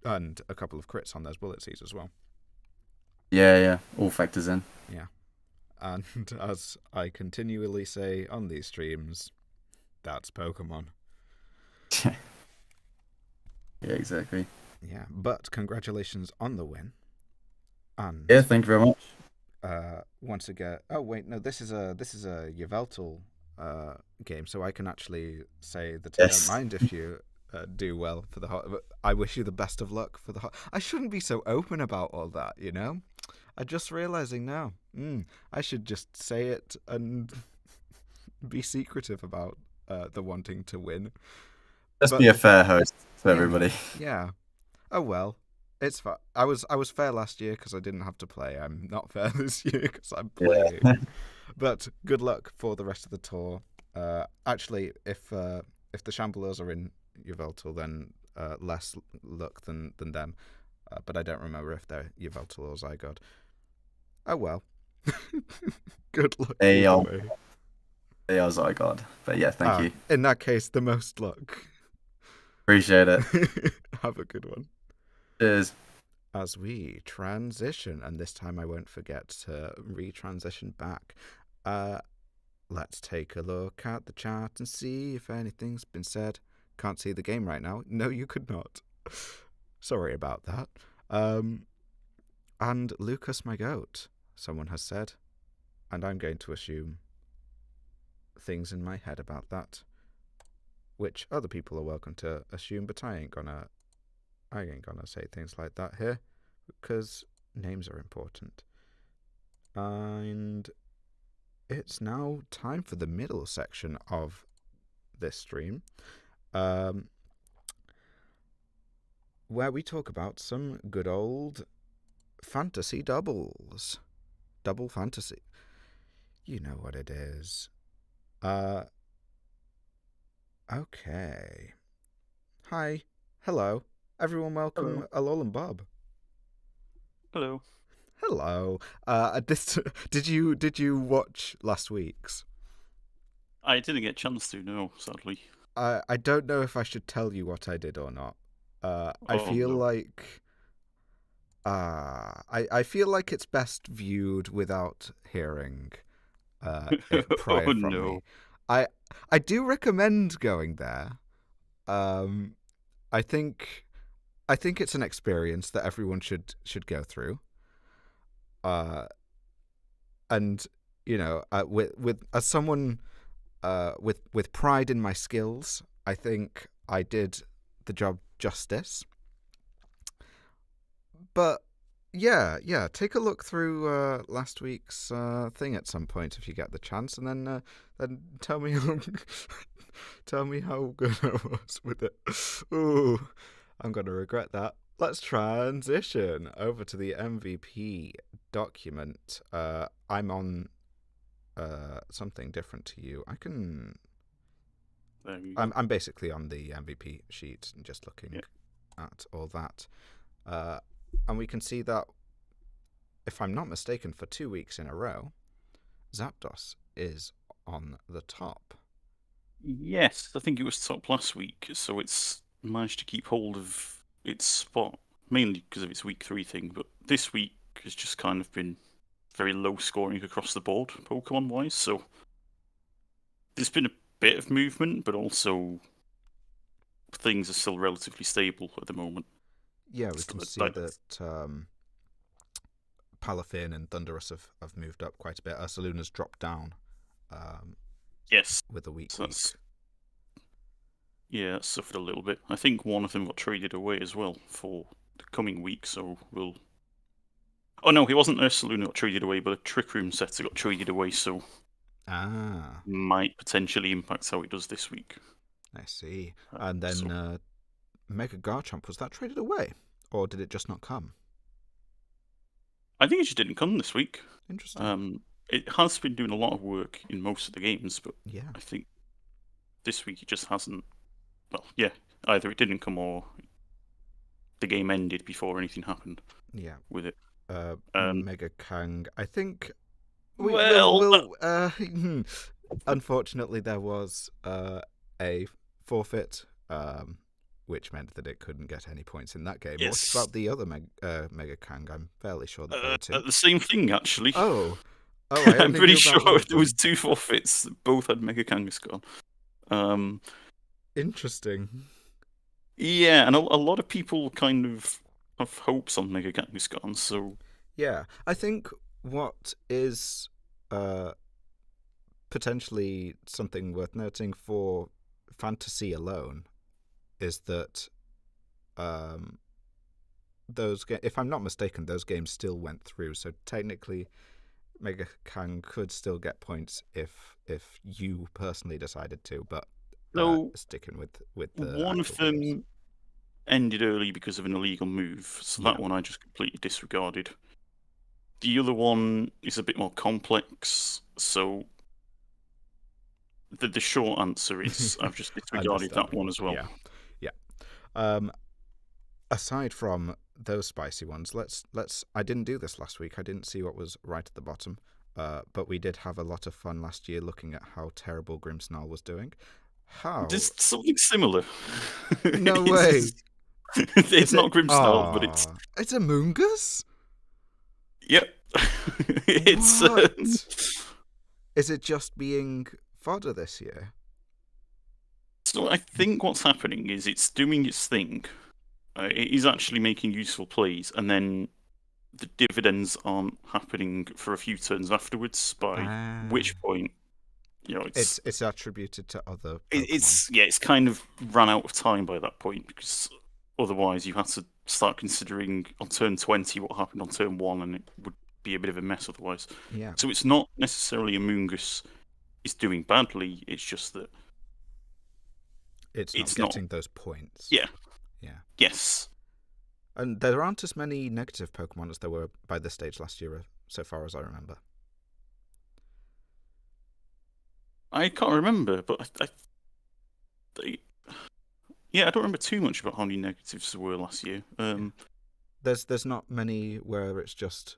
and a couple of crits on those bullet seeds as well. Yeah, all factors in. Yeah. And as I continually say on these streams, that's Pokemon. Yeah, exactly. Yeah, but congratulations on the win. And yeah, thank you very much. Once again, oh wait, no, this is a Yveltal game, so I can actually say that I don't mind if you do well for the hot. I wish you the best of luck for the hot. I shouldn't be so open about all that, you know. I'm just realizing now. I should just say it and be secretive about the wanting to win. Let's be a fair host to everybody. Yeah. Oh well, it's fair. I was fair last year because I didn't have to play. I'm not fair this year because I'm playing. Yeah. But good luck for the rest of the tour. Actually, if the Shamblers are in Yveltal, then less luck than them. But I don't remember if they're Yveltal or Zygarde. Oh well. Good luck. They are Zygarde. But yeah, thank you. In that case, the most luck. Appreciate it. Have a good one. Cheers. As we transition, and this time I won't forget to re-transition back. Let's take a look at the chat and see if anything's been said. Can't see the game right now. No, you could not. Sorry about that. And Lucas, my goat, someone has said, and I'm going to assume things in my head about that, which other people are welcome to assume, but I ain't gonna say things like that here, because names are important. And it's now time for the middle section of this stream, where we talk about some good old fantasy doubles. Double fantasy. You know what it is. Okay. Hi. Hello. Everyone welcome Alol and Bob. Hello. Hello. Did you watch last week's? I didn't get a chance to, no, sadly. I don't know if I should tell you what I did or not. I feel no. like I feel like it's best viewed without hearing it prior from me. I do recommend going there. I think it's an experience that everyone should go through. And you know, with as someone with pride in my skills, I think I did the job justice. But yeah, take a look through last week's thing at some point if you get the chance, and then tell me tell me how good I was with it. Ooh, I'm gonna regret that. Let's transition over to the MVP document. I'm on something different to you. I'm basically on the MVP sheet and just looking at all that. And we can see that, if I'm not mistaken, for 2 weeks in a row, Zapdos is on the top. Yes, I think it was top last week, so it's managed to keep hold of its spot, mainly because of its week 3 thing, but this week has just kind of been very low scoring across the board, Pokemon-wise, so there's been a bit of movement, but also things are still relatively stable at the moment. Yeah, we can see that Palafin and Thundurus have moved up quite a bit. Ursaluna's dropped down. Yes. With a week. Yeah, it suffered a little bit. I think one of them got traded away as well for the coming week, so we'll... Oh no, he wasn't Ursaluna got traded away, but a Trick Room set got traded away, so... might potentially impact how it does this week. I see. And then Mega Garchomp, was that traded away? Or did it just not come? I think it just didn't come this week. Interesting. It has been doing a lot of work in most of the games, but yeah. I think this week it just hasn't... Well, yeah, either it didn't come or the game ended before anything happened with it. Mega Kang, I think... unfortunately, there was a forfeit, which meant that it couldn't get any points in that game. Yes. What about the other Mega Kang? I'm fairly sure that there were 2. The same thing, actually. Oh, I'm pretty sure there was 2 forfeits that both had Mega Kangas gone. Interesting. Yeah, and a lot of people kind of have hopes on Mega Kangas gone, so... Yeah, I think what is potentially something worth noting for fantasy alone is that if I'm not mistaken, those games still went through, so technically Mega Kang could still get points if you personally decided to, but sticking with the one of them games. Ended early because of an illegal move, so that one I just completely disregarded. The other one is a bit more complex, so the short answer is I've just disregarded that one as well. Yeah. Aside from those spicy ones, let's. I didn't do this last week. I didn't see what was right at the bottom. But we did have a lot of fun last year looking at how terrible Grimmsnarl was doing. How? There's something similar. No way. It's not Grimmsnarl, but it's a Moongus? Yep. It's Is it just being fodder this year? So I think what's happening is it's doing its thing. It is actually making useful plays, and then the dividends aren't happening for a few turns afterwards. By which point, it's attributed to other Pokemon. It's kind of run out of time by that point, because otherwise you had to start considering on turn 20 what happened on turn 1, and it would be a bit of a mess otherwise. Yeah. So it's not necessarily Amoongus is doing badly, it's just that It's not it's not- getting those points. Yeah. Yeah. Yes. And there aren't as many negative Pokemon as there were by this stage last year, so far as I remember. I can't remember, but yeah, I don't remember too much about how many negatives there were last year. There's not many where it's just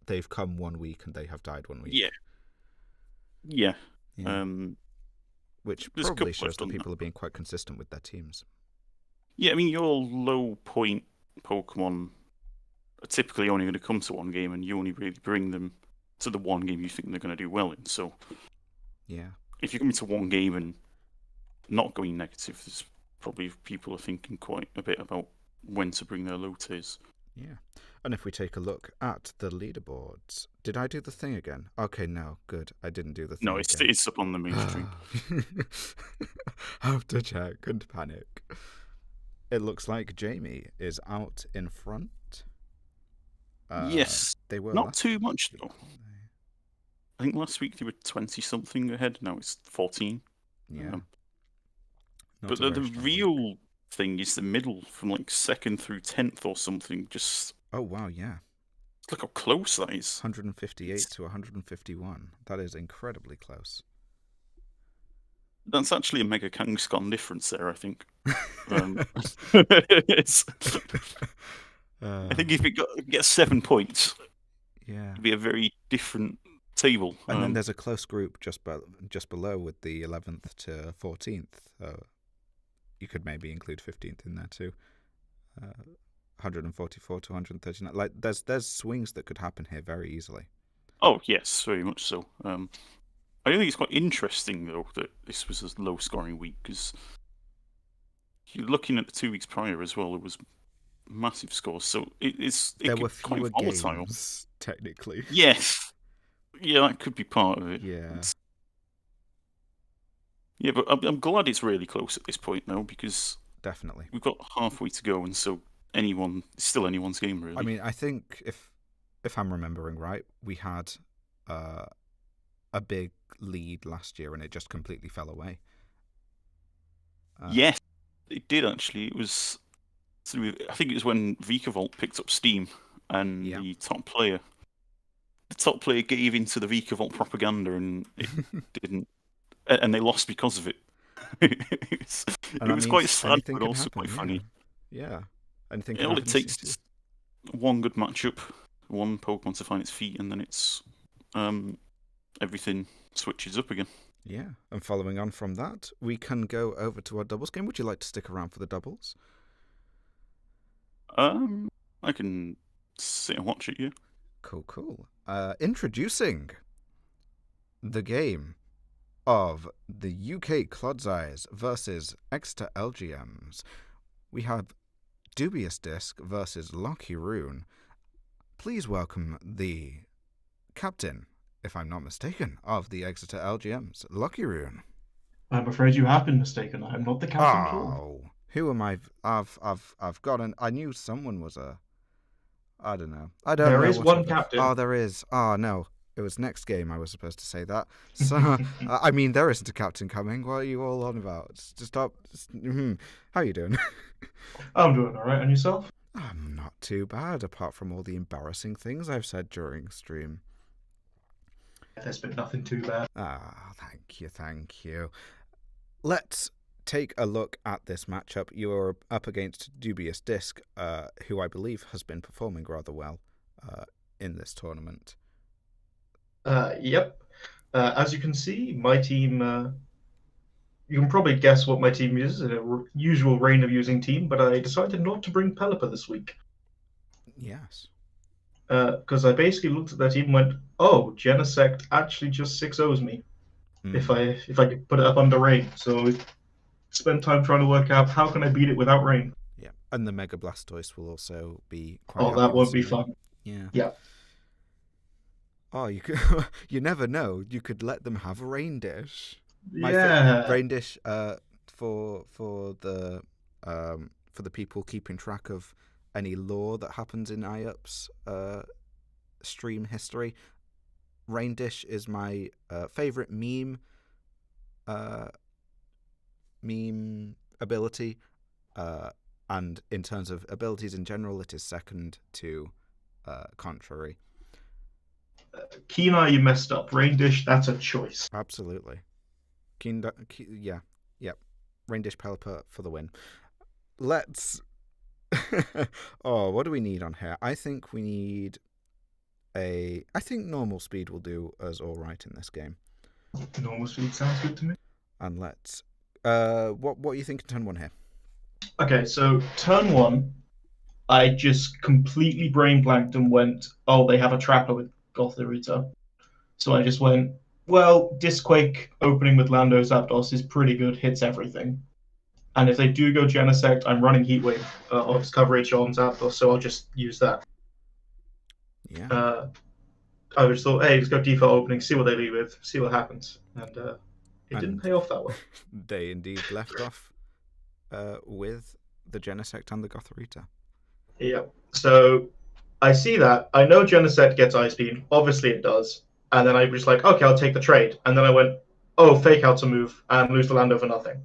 they've come 1 week and they have died 1 week. Yeah. Yeah. Yeah. Which there's a probably couple I've shows that done people are being quite consistent with their teams. Yeah, I mean, your low point Pokemon are typically only going to come to one game, and you only really bring them to the one game you think they're going to do well in. So, Yeah. if you're coming to one game and not going negative, there's probably people are thinking quite a bit about when to bring their low tiers. Yeah. And if we take a look at the leaderboards, did I do the thing again? Okay, no, good. I didn't do the thing No, again. it's up on the mainstream. Have to check and panic. It looks like Jamie is out in front. Yes, They were not last too much week, though. weren't I think last week they were 20-something ahead. Now it's 14. they? Yeah. Not Not But a the very strong week. real thing is the middle, from like 2nd through 10th or something. Just Oh, wow, yeah. look how close that is. 158 to 151. That is incredibly close. That's actually a Mega Kangaskhan difference there, I think. I think if it gets 7 points, Yeah. it'd be a very different table. And then there's a close group just below with the 11th to 14th. You could maybe include 15th in there too. 144 to 139. Like there's swings that could happen here very easily. Oh yes, very much so. I think it's quite interesting though that this was a low-scoring week, because you're looking at the 2 weeks prior as well. It was massive scores, so it There could were be quite fewer volatile. games, technically. Yes, yeah, that could be part of it. Yeah. Yeah, but I'm glad it's really close at this point now, because Definitely. we've got halfway to go, and so it's still anyone's game, really. I mean, I think if I'm remembering right, we had a big lead last year and it just completely fell away. Yes, it did actually. It was, I think it was when Vikavolt picked up steam, and Yeah. the top player gave into the Vikavolt propaganda, and it didn't, and they lost because of it. it And that was quite means sad, anything but can also happen, quite funny. Yeah. Anything can All happen it in takes CC. is one good matchup, one Pokemon to find its feet, and then it's everything switches up again. Yeah. And following on from that, we can go over to our doubles game. Would you like to stick around for the doubles? I can sit and watch it, yeah. Cool. Introducing the game of the UK Clodseyes versus Exeter LGMs. We have Dubious Disc versus Locky Rune. Please welcome the captain, if I'm not mistaken, of the Exeter LGMs, Locky Rune. I'm afraid you have been mistaken. I am not the captain at all. Oh, who am I? I've got an. I knew someone was a. I don't know. I don't know. There is what one it- captain. Oh, there is. Oh no, it was next game. I was supposed to say that. So I mean, there isn't a captain coming. What are you all on about? Just stop. How you doing? I'm doing all right. And yourself? I'm not too bad, apart from all the embarrassing things I've said during stream. There's been nothing too bad. Ah, thank you. Let's take a look at this matchup. You're up against Dubious Disc, who I believe has been performing rather well in this tournament. Yep. As you can see, my team. You can probably guess what my team is, a usual reign of using team, but I decided not to bring Pelipper this week. Yes. Because I basically looked at their team and went, oh, Genesect actually just 6-0s me if I could put it up under rain. So spend time trying to work out how can I beat it without rain. Yeah, and the Mega Blastoise will also be quite Oh, happy that with won't be seeing it. fun. Yeah. Yeah. Oh, you could, you never know. You could let them have Rain Dish. Rain Dish for the people keeping track of any lore that happens in IUP's stream history, Rain Dish is my favorite meme ability, and in terms of abilities in general, it is second to Contrary. Kenai, you messed up. Rain Dish, that's a choice. Yep. Rain Dish Pelipper for the win. Let's. Oh, what do we need on here? I think we need I think normal speed will do us all right in this game. Normal speed sounds good to me. And let's. What are you thinking turn 1 here? Okay, so turn 1, I just completely brain blanked and went, oh, they have a trapper with Gothorita. So I just went, well, Disquake opening with Lando Zapdos is pretty good, hits everything. And if they do go Genesect, I'm running Heatwave of coverage on Zapdos, so I'll just use that. Yeah. I just thought, hey, just go default opening, see what they lead with, see what happens. And it didn't pay off that well. They indeed left off with the Genesect and the Gothorita. Yeah. So I see that. I know Genesect gets Ice Beam. Obviously it does. And then I was like, okay, I'll take the trade. And then I went, oh, Fake Out's a move and lose the Lando for nothing.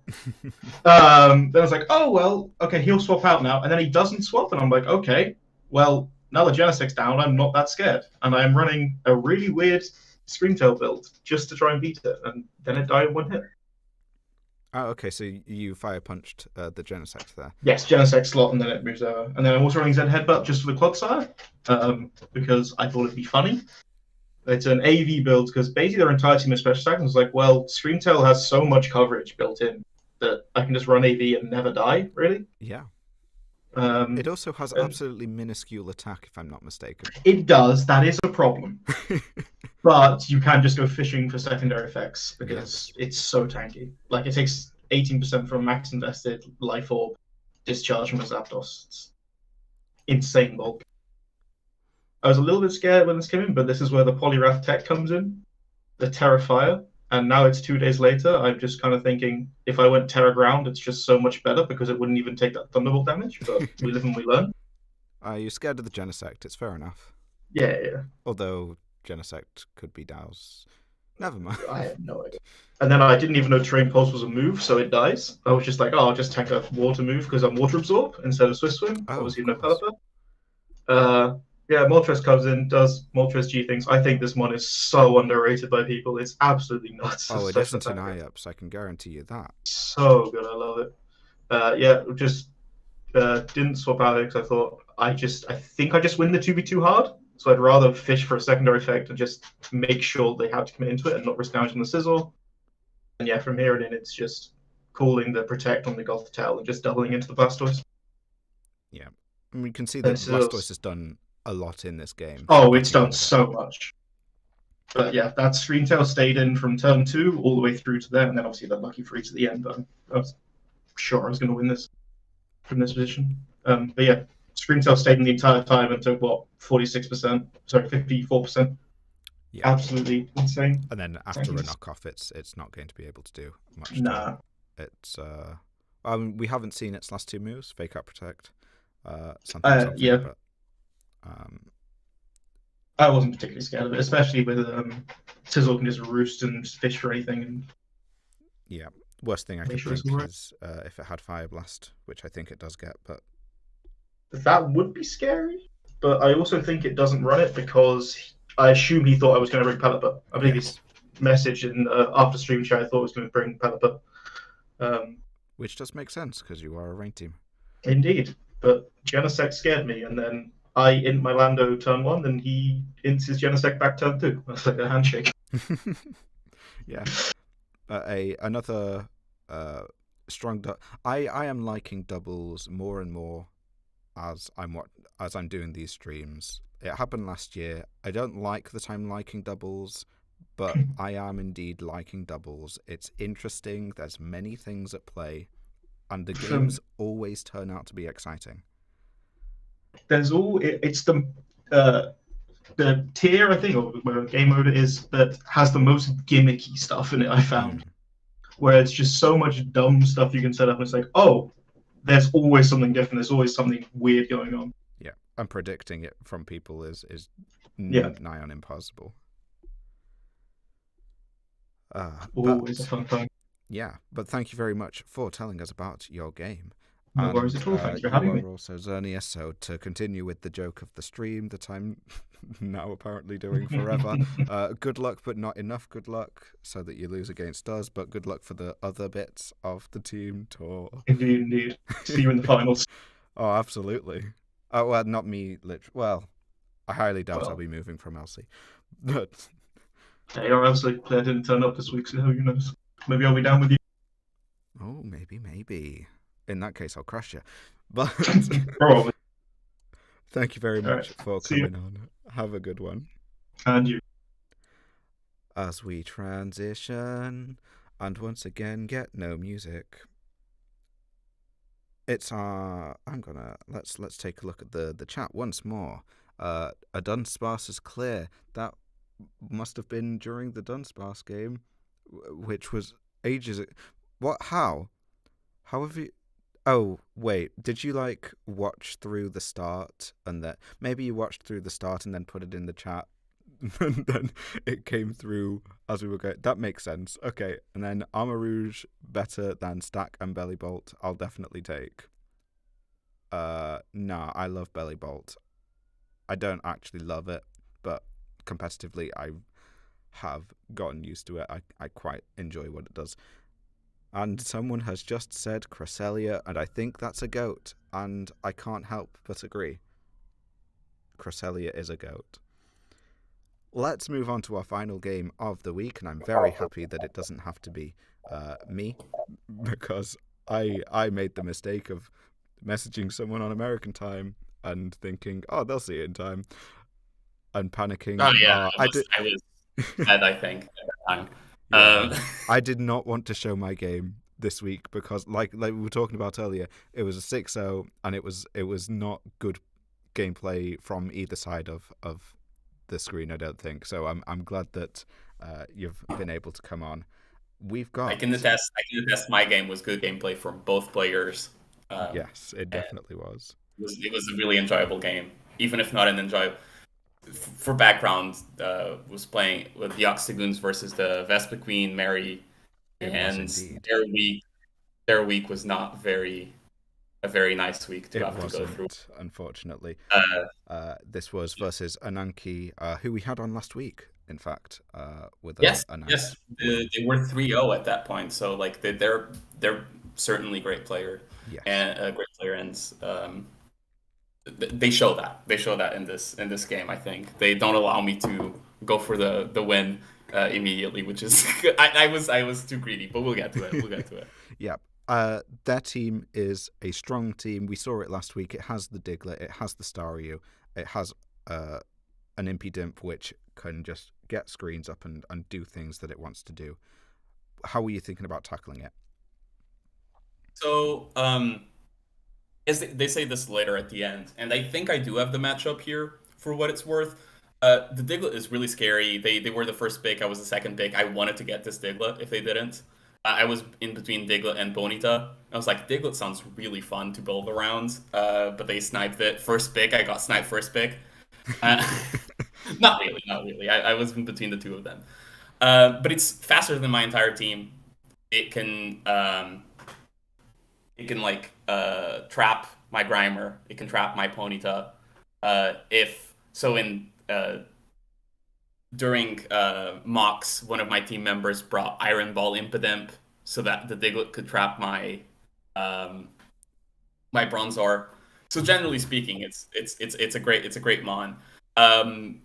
Then I was like, oh, well, okay, he'll swap out now. And then he doesn't swap. And I'm like, okay, well, now the Genesect's down, I'm not that scared. And I'm running a really weird Screamtail build just to try and beat it. And then it died in 1 hit. Oh, okay, so you fire punched the Genesect there. Yes, Genesect slot, and then it moves over. And then I'm also running Zen Headbutt just for the Clodsire, because I thought it'd be funny. It's an AV build, because basically their entire team is special attack, and it's like, well, Screamtail has so much coverage built in that I can just run AV and never die, really. Yeah. It also has absolutely minuscule attack, if I'm not mistaken. It does. That is a problem. But you can just go fishing for secondary effects because it's so tanky. Like, it takes 18% from max invested life orb discharge from a Zapdos. It's insane bulk. I was a little bit scared when this came in, but this is where the Poliwrath tech comes in, the Terra Fire. And now it's 2 days later. I'm just kind of thinking, if I went Terra Ground, it's just so much better because it wouldn't even take that Thunderbolt damage. But we live and we learn. You're scared of the Genesect. It's fair enough. Yeah. Although Genesect could be Dow's. Never mind. I have no idea. And then I didn't even know Terrain Pulse was a move, so it dies. I was just like, oh, I'll just tank a water move because I'm Water Absorb instead of Swift Swim. Obviously, no Pelipper. Yeah, Moltres comes in, does Moltres G things. I think this mon is so underrated by people. It's absolutely nuts. Oh, it isn't an IUPs, I can guarantee you that. So good, I love it. Just didn't swap out because I thought I think I just win the 2v2 hard. So I'd rather fish for a secondary effect and just make sure they have to commit into it and not risk damage on the Sizzle. And yeah, from here on in, it's just calling the Protect on the Gothorita and just doubling into the Blastoise. Yeah, and we can see that Blastoise has done a lot in this game. Oh, it's done so much. But yeah, that Screamtail stayed in from turn 2 all the way through to there, and then obviously the lucky free to the end. But I was sure I was going to win this from this position. But yeah, Screamtail stayed in the entire time and took, 54%. Yeah. Absolutely insane. And then after a knockoff, it's not going to be able to do much. Nah. It's we haven't seen its last 2 moves, Fake Out Protect. Yeah. But, I wasn't particularly scared of it, especially with Sizzle can just roost and fish for anything. And yeah, worst thing I could think is if it had Fire Blast, which I think it does get, but that would be scary. But I also think it doesn't run it because I assume he thought I was going to bring Pelipper. I believe his message in after stream chat I thought I was going to bring Pelipper. Which does make sense because you are a rain team. Indeed, but Genesect scared me, and then I int my Lando turn 1, then he ints his Genesect back turn 2. That's like a handshake. Yeah. Another strong. I am liking doubles more and more as I'm doing these streams. It happened last year. I don't like that I'm liking doubles, but I am indeed liking doubles. It's interesting. There's many things at play, and the games always turn out to be exciting. It's the tier, I think, or where game mode it is, that has the most gimmicky stuff in it, I found. Where it's just so much dumb stuff you can set up, and it's like, oh, there's always something different, there's always something weird going on. And predicting it from people is Yeah. nigh on impossible. Always a fun time. Yeah, but thank you very much for telling us about your game. No worries at all. Thanks for having me. You are also Xerneas, so to continue with the joke of the stream that I'm now apparently doing forever, good luck, but not enough good luck, so that you lose against us, but good luck for the other bits of the team tour. Indeed. See you in the finals. Oh, absolutely. Well, not me, literally. Well, I highly doubt Well. I'll be moving from LC. But Hey, or else the player didn't turn up this week, so who knows? Maybe I'll be down with you. oh, maybe. In that case, I'll crush you. But Probably. thank you very All much right. for See you. coming on. Have a good one. And you. As we transition and once again get no music. It's let's take a look at the chat once more. A Dunsparce is clear. That must have been during the Dunsparce game, which was ages. What? How have you? Oh wait, did you like watch through the start and that maybe you watched through the start and then put it in the chat, and then it came through as we were going. That makes sense. Okay, and then Armor Rouge better than Stack and Belly Bolt. I'll definitely take. Nah, I love Belly Bolt. I don't actually love it, but competitively, I have gotten used to it. I quite enjoy what it does. And someone has just said Cresselia, and I think that's a goat, and I can't help but agree. Cresselia is a goat. Let's move on to our final game of the week, and I'm very happy that it doesn't have to be me, because I made the mistake of messaging someone on American time and thinking, oh, they'll see it in time, and panicking. Oh yeah, I was sad, I think, at that time. Yeah, I did not want to show my game this week because, like we were talking about earlier, it was a 6-0, and it was not good gameplay from either side of the screen, I don't think. So I'm glad that you've been able to come on. We've got. I can attest my game was good gameplay from both players. Yes, it definitely was. It was a really enjoyable game, even if not an enjoyable. For background, was playing with the Oxygoons versus the Vespa Queen, Mary, and their week was not a very nice week to have to go through. Unfortunately. This was versus Ananki, who we had on last week, in fact. Yes, they were 3-0 at that point, so like they're certainly a great player, and they show that in this game. I think they don't allow me to go for the win immediately, which is I was too greedy, but we'll get to it. Yeah. Their team is a strong team. We saw it last week. It has the Diglett, it has the Staryu, it has an Impidimp which can just get screens up and do things that it wants to do. How were you thinking about tackling it? So, as they say this later at the end, and I think I do have the matchup here for what it's worth. The Diglett is really scary. They were the first pick. I was the second pick. I wanted to get this Diglett if they didn't. I was in between Diglett and Bonita. I was like, Diglett sounds really fun to build around, but they sniped it. First pick, I got sniped first pick. Not really. I was in between the two of them. But it's faster than my entire team. It can trap my Grimer. It can trap my Ponyta. During mocks, one of my team members brought Iron Ball Impidimp so that the Diglett could trap my my Bronzor. So generally speaking, it's a great mon.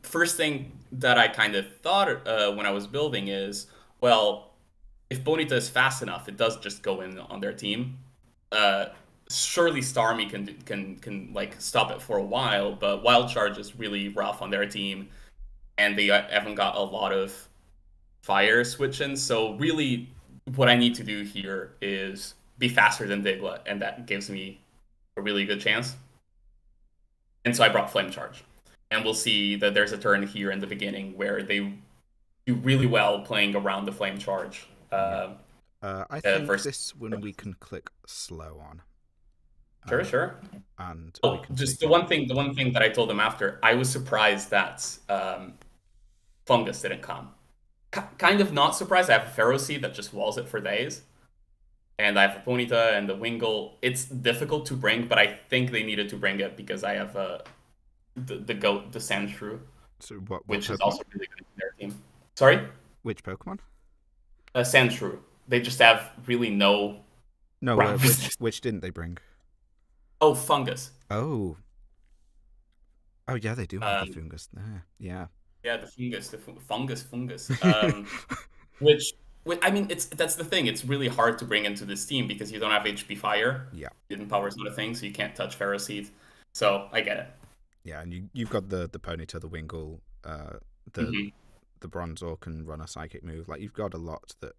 First thing that I kind of thought when I was building is, well, if Bonita is fast enough, it does just go in on their team. Surely Starmie can like stop it for a while, but Wild Charge is really rough on their team, and they haven't got a lot of fire switching. So really, what I need to do here is be faster than Diglett, and that gives me a really good chance. And so I brought Flame Charge, and we'll see that there's a turn here in the beginning where they do really well playing around the Flame Charge. I think this one we can click slow on. Sure. And Oh, just the one thing that I told them after, I was surprised that Fungus didn't come. Kind of not surprised. I have a Pharaoh Seed that just walls it for days. And I have a Ponyta and the Wingull. It's difficult to bring, but I think they needed to bring it because I have the goat, the Sandshrew, So what which Pokemon? is also really good in their team. Sorry? Which Pokemon? Sandshrew. They just have really no... No, Right. which didn't they bring? Oh, Fungus. Oh, yeah, they do have the fungus there. Yeah. Yeah, the fungus. Which I mean, that's the thing. It's really hard to bring into this team because you don't have HP Fire. Yeah. Hidden Power is not a thing, so you can't touch Pharaoh Seed. So I get it. Yeah, and you've got the Ponyta, the Wingull, the Bronzor can run a psychic move. Like, you've got a lot that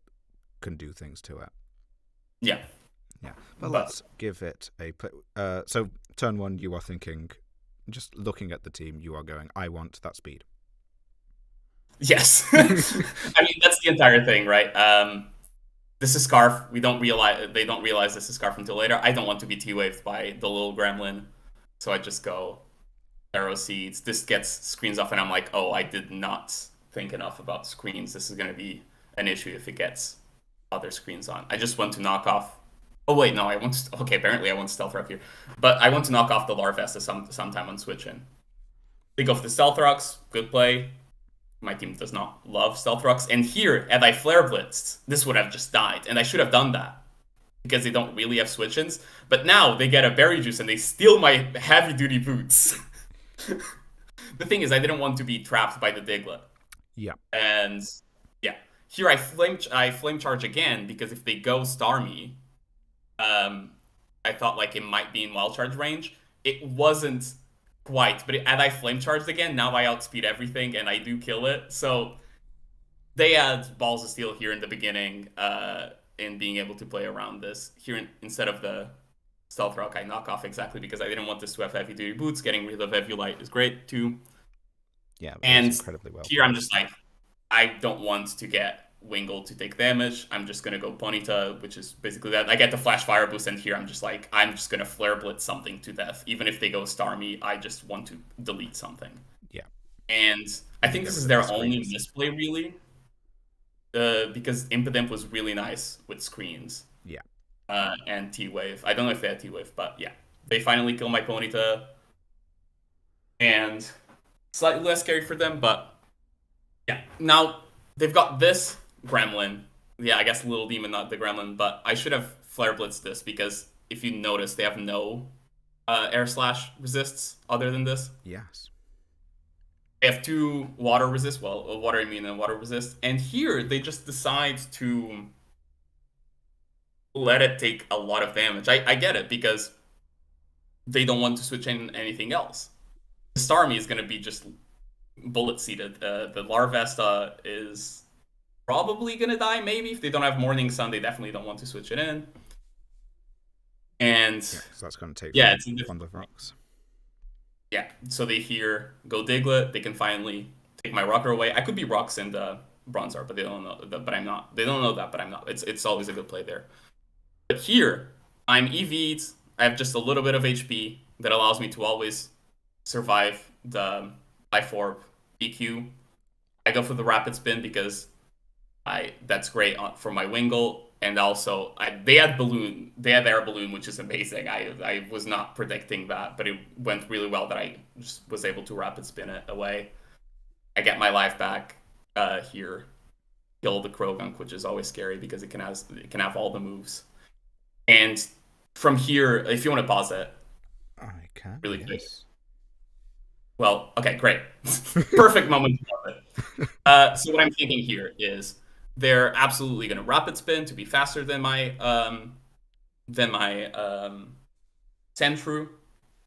can do things to it. Yeah. Yeah, but let's give it a play. So turn one, you are thinking, just looking at the team, you are going, I want that speed. Yes. I mean, that's the entire thing, right? This is Scarf. They don't realize this is Scarf until later. I don't want to be T-waved by the little gremlin, so I just go Arrow Seeds. This gets screens off, and I'm like, oh, I did not think enough about screens. This is going to be an issue if it gets other screens on. I just want to knock off... Oh, wait, no, okay, apparently I want Stealth Rock here. But I want to knock off the Larvesta sometime on switch-in. They go for the Stealth Rocks. Good play. My team does not love Stealth Rocks. And here, had I Flare Blitzed, this would have just died. And I should have done that. Because they don't really have switch-ins. But now, they get a Berry Juice and they steal my heavy-duty boots. The thing is, I didn't want to be trapped by the Diglett. Yeah. And, yeah. Here, I Flame Charge again, because if they go Starmie... I thought like it might be in Wild Charge range. It wasn't quite, but had I Flame Charged again, now I outspeed everything and I do kill it. So they had Balls of Steel here in the beginning, in being able to play around this. Here, instead of the Stealth Rock, I knock off exactly because I didn't want this to have heavy duty boots. Getting rid of Eviolite is great too. Yeah, and incredibly well. Here I'm just like, I don't want to get Wingull to take damage. I'm just gonna go Ponyta, which is basically that. I get the Flash Fire boost, and here I'm just gonna Flare Blitz something to death. Even if they go Starmie, I just want to delete something. Yeah. And I think this is their only misplay, really. Because Impidimp was really nice with screens. Yeah. And T-Wave. I don't know if they had T-Wave, but yeah. They finally kill my Ponyta. And slightly less scary for them, but yeah. Now, they've got this Gremlin. Yeah, I guess Little Demon, not the Gremlin, but I should have Flare Blitzed this because if you notice, they have no Air Slash resists other than this. Yes. They have 2 water resist, well, water immune and water resist, and here they just decide to let it take a lot of damage. I get it because they don't want to switch in anything else. The Starmie is going to be just bullet seeded. The Larvesta is probably gonna die, maybe. If they don't have Morning Sun, they definitely don't want to switch it in. And so that's gonna take one of the rocks. Yeah, so they here go Diglett. They can finally take my Rocker away. I could be Rocks in the Bronzor, but they don't know that. But I'm not. They don't know that, but I'm not. It's always a good play there. But here, I'm EV'd. I have just a little bit of HP that allows me to always survive the Life Orb EQ. I go for the Rapid Spin because that's great for my Wingull, and also they had Air Balloon, which is amazing. I was not predicting that, but it went really well that I just was able to Rapid Spin it away. I get my life back here, kill the Krogunk, which is always scary because it can have all the moves. And from here, if you want to pause it, I can. Really yes. quick. Well, okay, great. Perfect moment to pause it. So what I'm thinking here is they're absolutely going to Rapid Spin to be faster than my Sandshrew.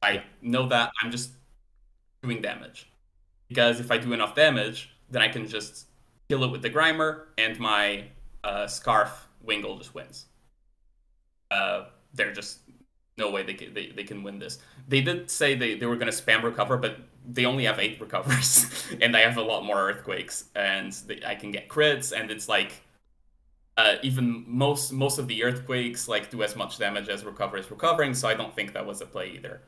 I know that. I'm just doing damage. Because if I do enough damage, then I can just kill it with the Grimer, and my Scarf Wingull just wins. They're just no way they can win this. They did say they were going to spam recover, but they only have 8 recovers, and I have a lot more Earthquakes, and I can get crits, and it's like even most of the earthquakes like do as much damage as Recover is recovering, so I don't think that was a play either.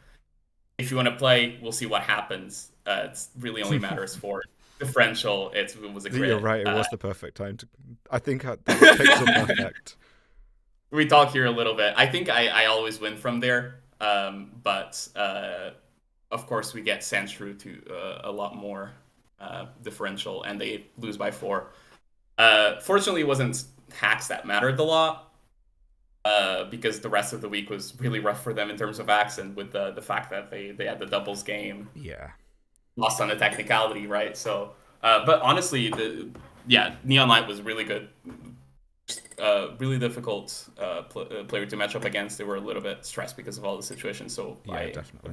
If you want to play, we'll see what happens. It really only matters for differential. It was a crit. You're right. It was the perfect time to. I think that was pixel perfect. We talk here a little bit. I think I always win from there, but of course we get Sandshrew to a lot more differential, and they lose by 4. Fortunately, it wasn't hacks that mattered a lot, because the rest of the week was really rough for them in terms of hacks, and with the fact that they had the doubles game, lost on the technicality, right? So, but honestly, Neon Light was really good. Really difficult player to match up against. They were a little bit stressed because of all the situations, so I definitely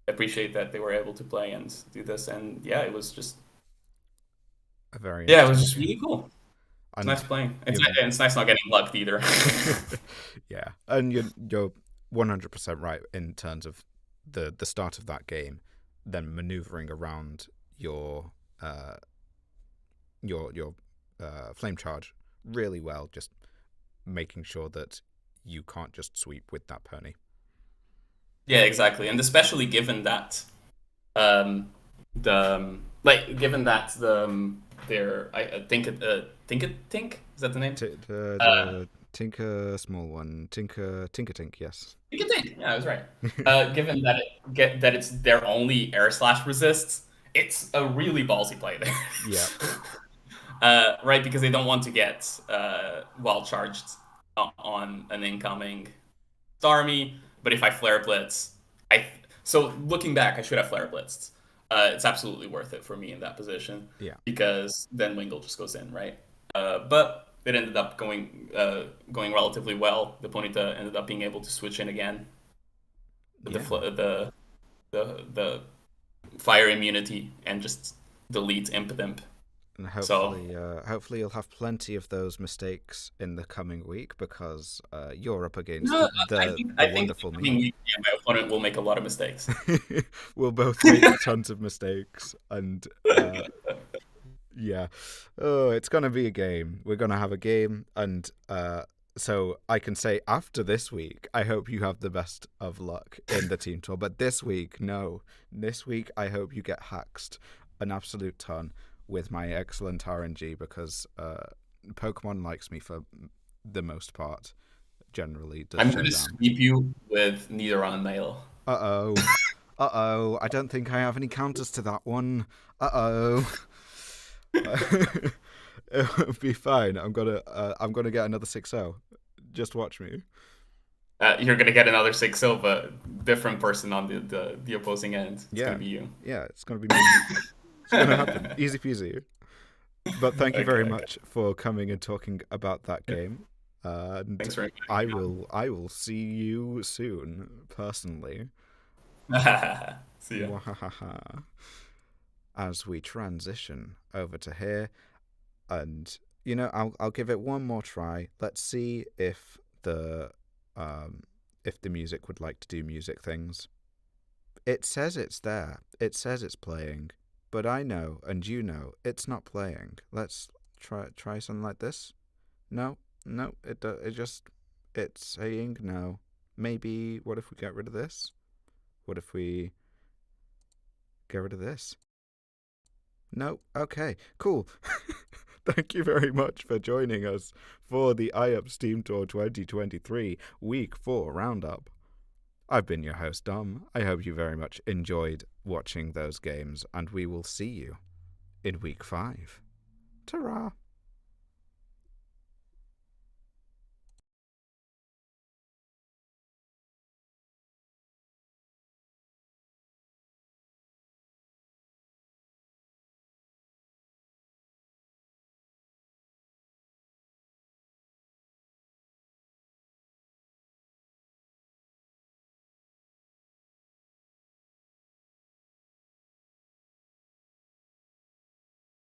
appreciate that they were able to play and do this. And yeah, it was just a very it was just really cool. It's nice playing. It's nice not getting lucked either. Yeah, and you're 100% right in terms of the start of that game, then maneuvering around your flame charge really well, just making sure that you can't just sweep with that pony. Yeah, exactly, and especially given that they're I think is that the name? The Tinker small one, Tinker Tink, yes. Tinker Tink, yeah, I was right. Given that it's their only air slash resists, it's a really ballsy play there. Yeah. Right, because they don't want to get wild charged on an incoming Starmie. But if I Flare Blitz, so looking back, I should have Flare Blitzed. It's absolutely worth it for me in that position. Yeah. Because then Wingle just goes in, right? But it ended up going relatively well. The Ponyta ended up being able to switch in again. The fire immunity and just delete Impidimp. And hopefully you'll have plenty of those mistakes in the coming week, because you're up against the wonderful me. My opponent will make a lot of mistakes. We'll both make tons of mistakes, and yeah. Oh, it's going to be a game. We're going to have a game, and so I can say after this week, I hope you have the best of luck in the team tour. But this week, no. This week, I hope you get haxed an absolute ton with my excellent RNG, because Pokemon likes me for the most part, generally. I'm going to sweep you with Nidoran Mail. Uh-oh, I don't think I have any counters to that one. Uh-oh. It'll be fine. I'm gonna get another 6-0. Just watch me. You're gonna get another 6-0, but different person on the opposing end. It's gonna be you. Yeah, it's gonna be me. It's gonna happen. Easy peasy. But thank you very much for coming and talking about that game. And thanks very much. I will see you soon, personally. See ya. As we transition over to here, and I'll give it one more try. Let's see if the music would like to do music things. It says it's there. It says it's playing, but I know and you know it's not playing. Let's try something like this. No, it's saying no. Maybe what if we get rid of this? What if we get rid of this? No? Okay, cool. Thank you very much for joining us for the iUp Steam Tour 2023 Week 4 Roundup. I've been your host, Dom. I hope you very much enjoyed watching those games, and we will see you in Week 5. Ta-ra!